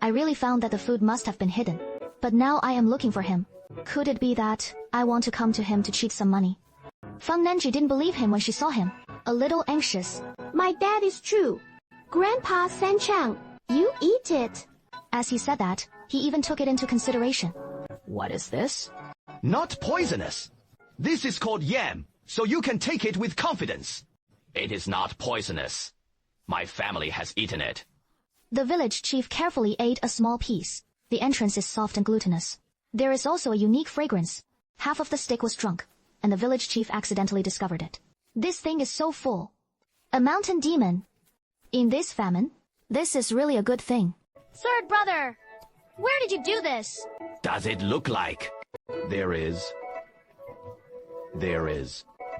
I really found that the food must have been hidden. But now I am looking for him. Could it be that I want to come to him to cheat some money? Fang Nanji didn't believe him when she saw him. A little anxious. My dad is true. Grandpa Sancheng, you eat it. As he said that, he even took it into consideration. What is this? Not poisonous. This is called yam, so you can take it with confidence. It is not poisonous. My family has eaten it. The village chief carefully ate a small piece. The entrance is soft and glutinous. There is also a unique fragrance. Half of the stick was drunk, and the village chief accidentally discovered it. This thing is so full. A mountain demon. In this famine, this is really a good thing. Third brother, where did you do this? Does it look like? There is.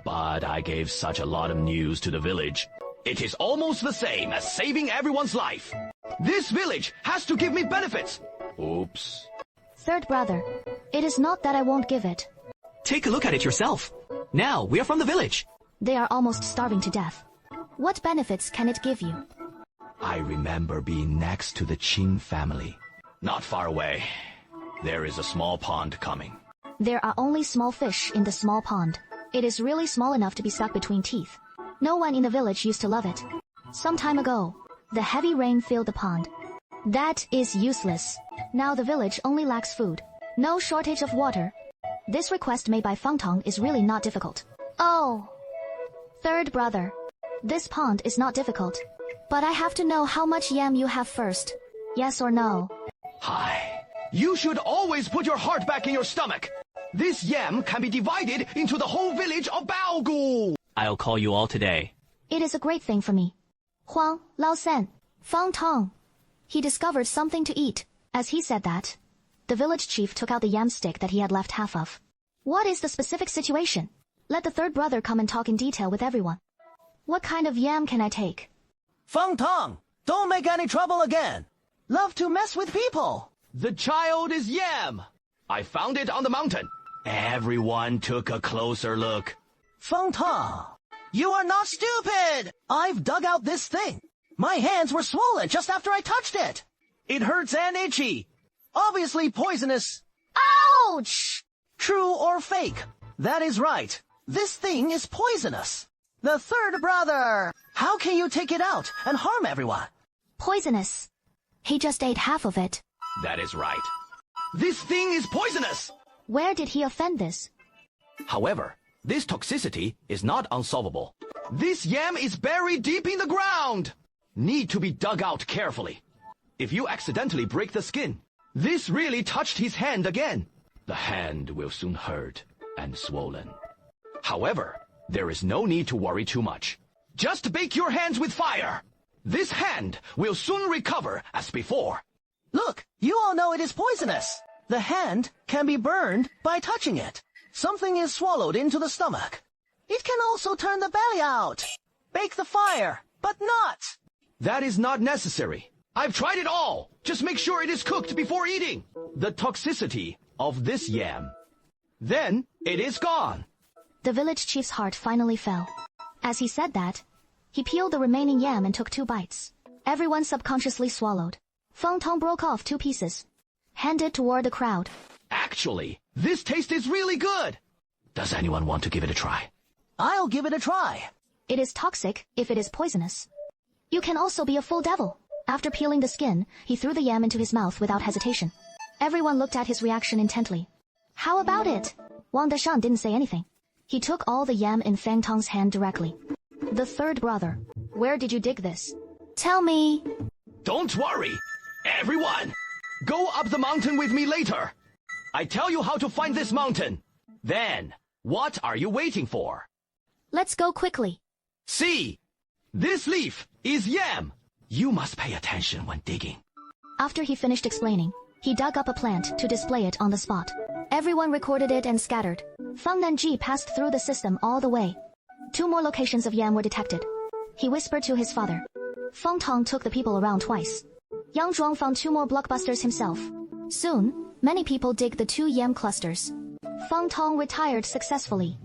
But I gave such a lot of news to the village. It is almost the same as saving everyone's life. This village has to give me benefits. Oops. Third brother, it is not that I won't give it. Take a look at it yourself. Now, we are from the village. They are almost starving to death. What benefits can it give you? I remember being next to the Qin family. Not far away. There is a small pond coming. There are only small fish in the small pond. It is really small enough to be stuck between teeth. No one in the village used to love it. Some time ago, the heavy rain filled the pond. That is useless. Now the village only lacks food. No shortage of water. This request made by Fang Tong is really not difficult. Oh. Third brother. This pond is not difficult. But I have to know how much yam you have first. Yes or no? Hi. You should always put your heart back in your stomach. This yam can be divided into the whole village of Baogu. I'll call you all today. It is a great thing for me. Huang, Lao San, Fang Tong. He discovered something to eat. As he said that, the village chief took out the yam stick that he had left half of. What is the specific situation? Let the third brother come and talk in detail with everyone. What kind of yam can I take? Fang Tong, don't make any trouble again. Love to mess with people. The child is yam. I found it on the mountain. Everyone took a closer look. Fang Tong, you are not stupid. I've dug out this thing. My hands were swollen just after I touched it. It hurts and itchy. Obviously poisonous. Ouch! True or fake? That is right. This thing is poisonous. The third brother. How can you take it out and harm everyone? Poisonous. He just ate half of it. That is right. This thing is poisonous. Where did he offend this? However, this toxicity is not unsolvable. This yam is buried deep in the ground. Need to be dug out carefully. If you accidentally break the skin, this really touched his hand again. The hand will soon hurt and swollen. However, there is no need to worry too much. Just bake your hands with fire. This hand will soon recover as before. Look, you all know it is poisonous. The hand can be burned by touching it. Something is swallowed into the stomach. It can also turn the belly out. Bake the fire, but not. That is not necessary. I've tried it all. Just make sure it is cooked before eating. The toxicity of this yam. Then it is gone. The village chief's heart finally fell. As he said that, he peeled the remaining yam and took 2 bites. Everyone subconsciously swallowed. Fang Tong broke off 2 pieces, handed toward the crowd. Actually, this taste is really good. Does anyone want to give it a try? I'll give it a try. It is toxic if it is poisonous. You can also be a full devil. After peeling the skin, he threw the yam into his mouth without hesitation. Everyone looked at his reaction intently. How about it? Wang Deshan didn't say anything. He took all the yam in Fang Tong's hand directly. The third brother, where did you dig this? Tell me. Don't worry. Everyone, go up the mountain with me later. I tell you how to find this mountain. Then, what are you waiting for? Let's go quickly. See, this leaf is yam. You must pay attention when digging. After he finished explaining, he dug up a plant to display it on the spot. Everyone recorded it and scattered. Fang Nanji passed through the system all the way. 2 more locations of yam were detected. He whispered to his father. Fang Tong took the people around twice. Yang Zhuang found 2 more blockbusters himself. Soon, many people dig the 2 yam clusters. Fang Tong retired successfully.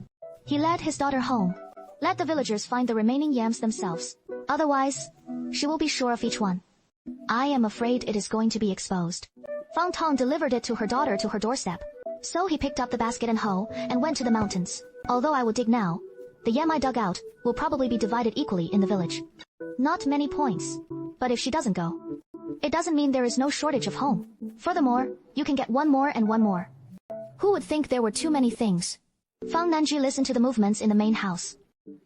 He led his daughter home. Let the villagers find the remaining yams themselves. Otherwise, she will be sure of each one. I am afraid it is going to be exposed. Fang Tong delivered it to her daughter to her doorstep. So he picked up the basket and hoe and went to the mountains. Although I will dig now, the yam I dug out will probably be divided equally in the village. Not many points. But if she doesn't go, it doesn't mean there is no shortage of home. Furthermore, you can get 1 more and 1 more. Who would think there were too many things? Fang Nanji listened to the movements in the main house.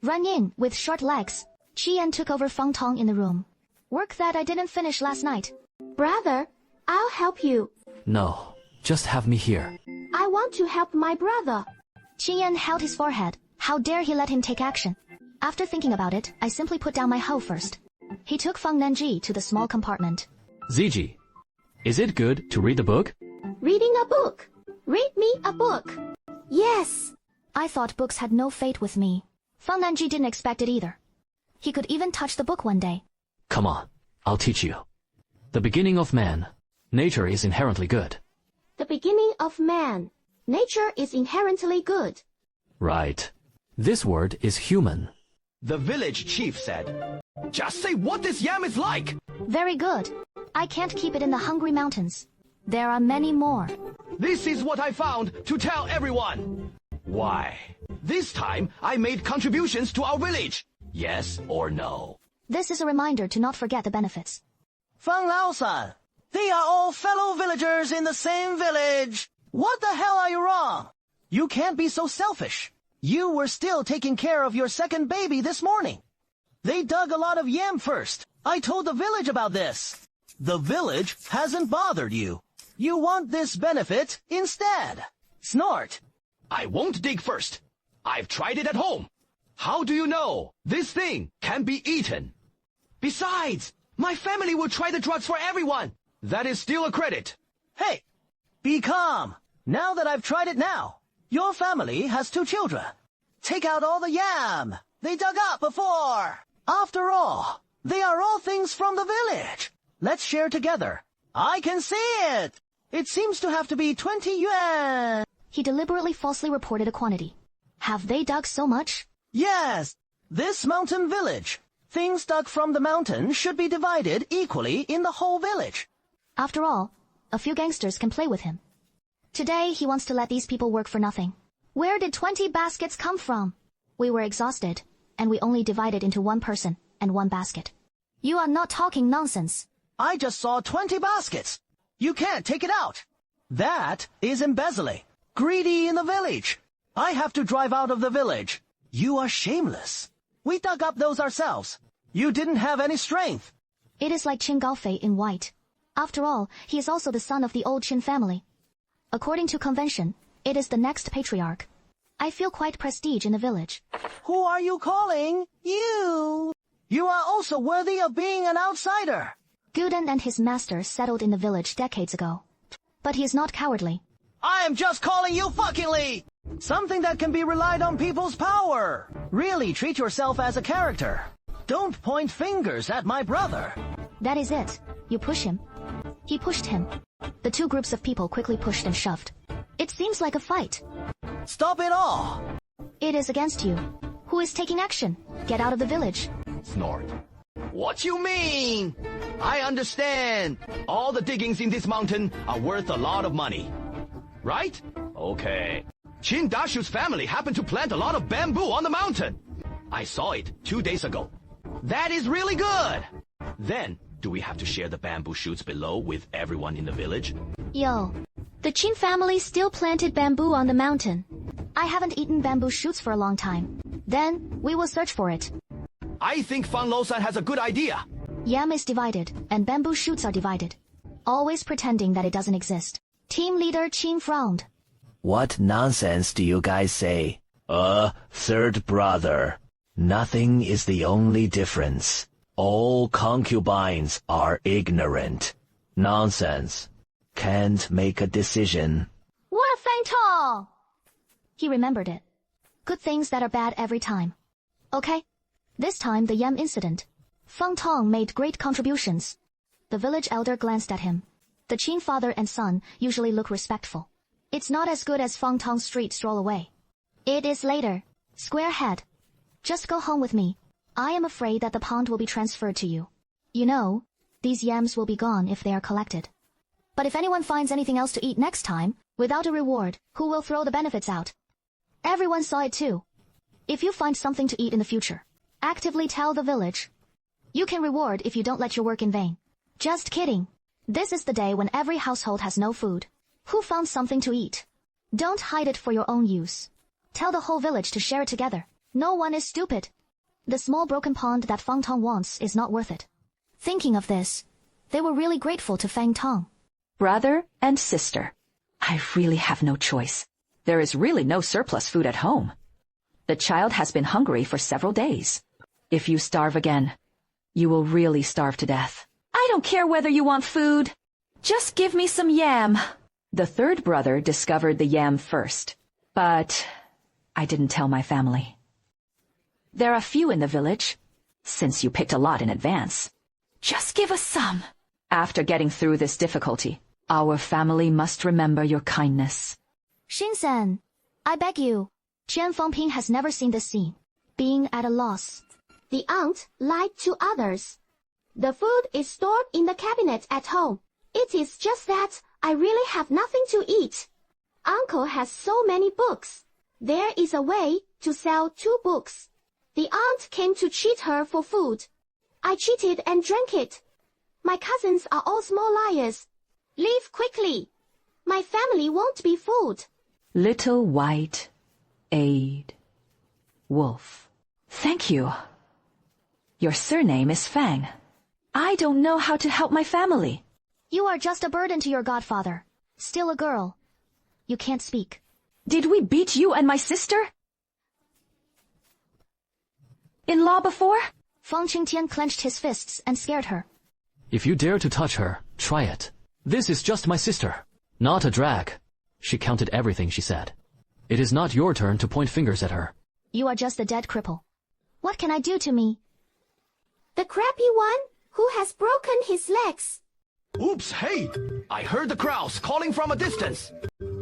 Run in with short legs. Qian took over Fang Tong in the room. Work that I didn't finish last night. Brother, I'll help you. No, just have me here. I want to help my brother. Qian held his forehead. How dare he let him take action? After thinking about it, I simply put down my hoe first. He took Fang Nanji to the small compartment. Zhizhi, is it good to read the book? Reading a book. Read me a book. Yes. I thought books had no fate with me. Fang Nanji didn't expect it either. He could even touch the book one day. Come on, I'll teach you. The beginning of man. Nature is inherently good. The beginning of man. Nature is inherently good. Right. This word is human. The village chief said, just say what this yam is like. Very good. I can't keep it in the hungry mountains. There are many more. This is what I found to tell everyone. Why? This time I made contributions to our village. Yes or no? This is a reminder to not forget the benefits. Fang Lao-san, they are all fellow villagers in the same village. What the hell are you wrong? You can't be so selfish. You were still taking care of your second baby this morning. They dug a lot of yam first. I told the village about this. The village hasn't bothered you. You want this benefit instead. Snort. I won't dig first. I've tried it at home. How do you know this thing can be eaten? Besides, my family will try the drugs for everyone. That is still a credit. Hey, be calm. Now that I've tried it now, your family has 2 children. Take out all the yam they dug up before. After all, they are all things from the village. Let's share together. I can see it. It seems to have to be 20 yuan. He deliberately falsely reported a quantity. Have they dug so much? Yes, this mountain village. Things dug from the mountain should be divided equally in the whole village. After all, a few gangsters can play with him. Today, he wants to let these people work for nothing. Where did 20 baskets come from? We were exhausted, and we only divided into 1 person and 1 basket. You are not talking nonsense. I just saw 20 baskets. You can't take it out. That is embezzling. Greedy in the village. I have to drive out of the village. You are shameless. We dug up those ourselves. You didn't have any strength. It is like Qin Gaofei in white. After all, he is also the son of the old Qin family. According to convention, it is the next patriarch. I feel quite prestige in the village. Who are you calling? You. You are also worthy of being an outsider. Guden and his master settled in the village decades ago. But he is not cowardly. I am just calling you fuckingly! Something that can be relied on people's power. Really treat yourself as a character. Don't point fingers at my brother. That is it. You push him. He pushed him. The two groups of people quickly pushed and shoved. It seems like a fight. Stop it all! It is against you. Who is taking action? Get out of the village. Snort. What you mean? I understand. All the diggings in this mountain are worth a lot of money. Right? Okay. Qin Dashu's family happened to plant a lot of bamboo on the mountain. I saw it 2 days ago. That is really good. Then, do we have to share the bamboo shoots below with everyone in the village? Yo, the Qin family still planted bamboo on the mountain. I haven't eaten bamboo shoots for a long time. Then, we will search for it. I think Fang Lo-san has a good idea. Yam is divided, and bamboo shoots are divided. Always pretending that it doesn't exist. Team leader Qin frowned. What nonsense do you guys say? Third brother. Nothing is the only difference. All concubines are ignorant. Nonsense. Can't make a decision. What a Fang Tong! He remembered it. Good things that are bad every time. Okay. This time, the Yam incident. Fang Tong made great contributions. The village elder glanced at him. The Qin father and son usually look respectful. It's not as good as Fang Tong's street stroll away. It is later. Square head. Just go home with me. I am afraid that the pond will be transferred to you. You know, these yams will be gone if they are collected. But if anyone finds anything else to eat next time, without a reward, who will throw the benefits out? Everyone saw it too. If you find something to eat in the future, actively tell the village. You can reward if you don't let your work in vain. Just kidding. This is the day when every household has no food. Who found something to eat? Don't hide it for your own use. Tell the whole village to share it together. No one is stupid. The small broken pond that Fang Tong wants is not worth it. Thinking of this, they were really grateful to Fang Tong. Brother and sister. I really have no choice. There is really no surplus food at home. The child has been hungry for several days. If you starve again, you will really starve to death. I don't care whether you want food. Just give me some yam. The third brother discovered the yam first, but I didn't tell my family. There are few in the village, since you picked a lot in advance. Just give us some. After getting through this difficulty, our family must remember your kindness. Shin-sen, I beg you. Qian Fengping has never seen this scene. Being at a loss. The aunt lied to others. The food is stored in the cabinet at home. It is just that I really have nothing to eat. Uncle has so many books. There is a way to sell 2 books. The aunt came to cheat her for food. I cheated and drank it. My cousins are all small liars. Leave quickly. My family won't be fooled. Little white-eyed wolf. Thank you. Your surname is Fang. I don't know how to help my family. You are just a burden to your godfather. Still a girl. You can't speak. Did we beat you and my sister? In law before? Feng Qingtian clenched his fists and scared her. If you dare to touch her, try it. This is just my sister, not a drag. She counted everything she said. It is not your turn to point fingers at her. You are just a dead cripple. What can I do to me? The crappy one who has broken his legs. Oops, hey! I heard the crows calling from a distance.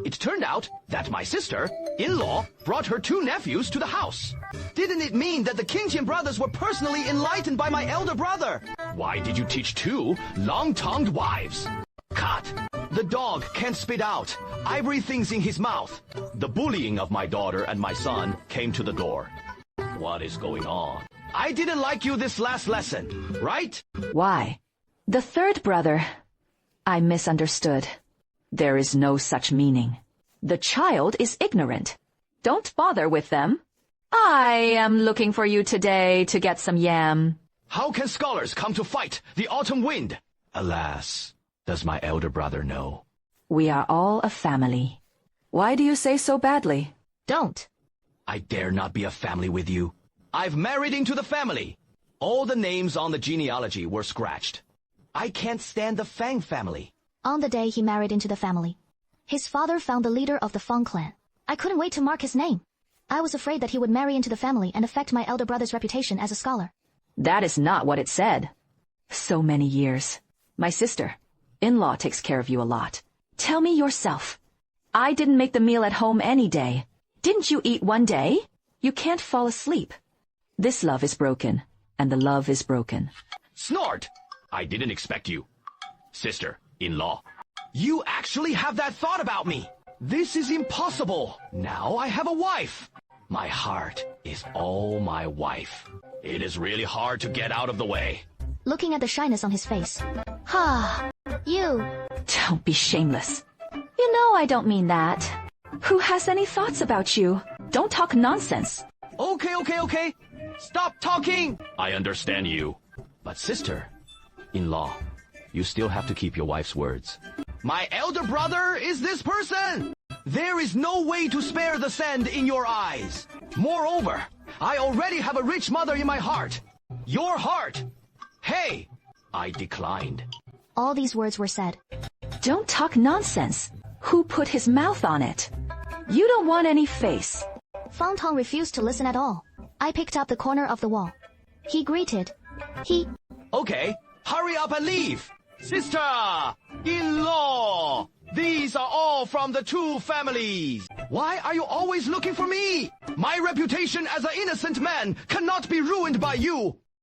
It turned out that my sister, in-law, brought her 2 nephews to the house. Didn't it mean that the Qingtian brothers were personally enlightened by my elder brother? Why did you teach 2 long-tongued wives? Cut! The dog can't spit out. Ivory things in his mouth. The bullying of my daughter and my son came to the door. What is going on? I didn't like you this last lesson, right? Why? The third brother. I misunderstood. There is no such meaning. The child is ignorant. Don't bother with them. I am looking for you today to get some yam. How can scholars come to fight the autumn wind? Alas, does my elder brother know? We are all a family. Why do you say so badly? Don't. I dare not be a family with you. I've married into the family. All the names on the genealogy were scratched. I can't stand the Fang family. On the day he married into the family, his father found the leader of the Fang clan. I couldn't wait to mark his name. I was afraid that he would marry into the family and affect my elder brother's reputation as a scholar. That is not what it said. So many years. My sister, in-law, takes care of you a lot. Tell me yourself. I didn't make the meal at home any day. Didn't you eat one day? You can't fall asleep. This love is broken, and the love is broken. Snort! I didn't expect you. Sister-in-law, you actually have that thought about me. This is impossible. Now I have a wife. My heart is all my wife. It is really hard to get out of the way. Looking at the shyness on his face. Ha! You! Don't be shameless. You know I don't mean that. Who has any thoughts about you? Don't talk nonsense. Okay. Stop talking! I understand you. But sister-in-law, you still have to keep your wife's words. My elder brother is this person! There is no way to spare the sand in your eyes. Moreover, I already have a rich mother in my heart. Your heart! Hey! I declined. All these words were said. Don't talk nonsense. Who put his mouth on it? You don't want any face. Fang Tong refused to listen at all. I picked up the corner of the wall. He greeted. Okay, hurry up and leave. Sister-in-law! These are all from the two families. Why are you always looking for me? My reputation as an innocent man cannot be ruined by you.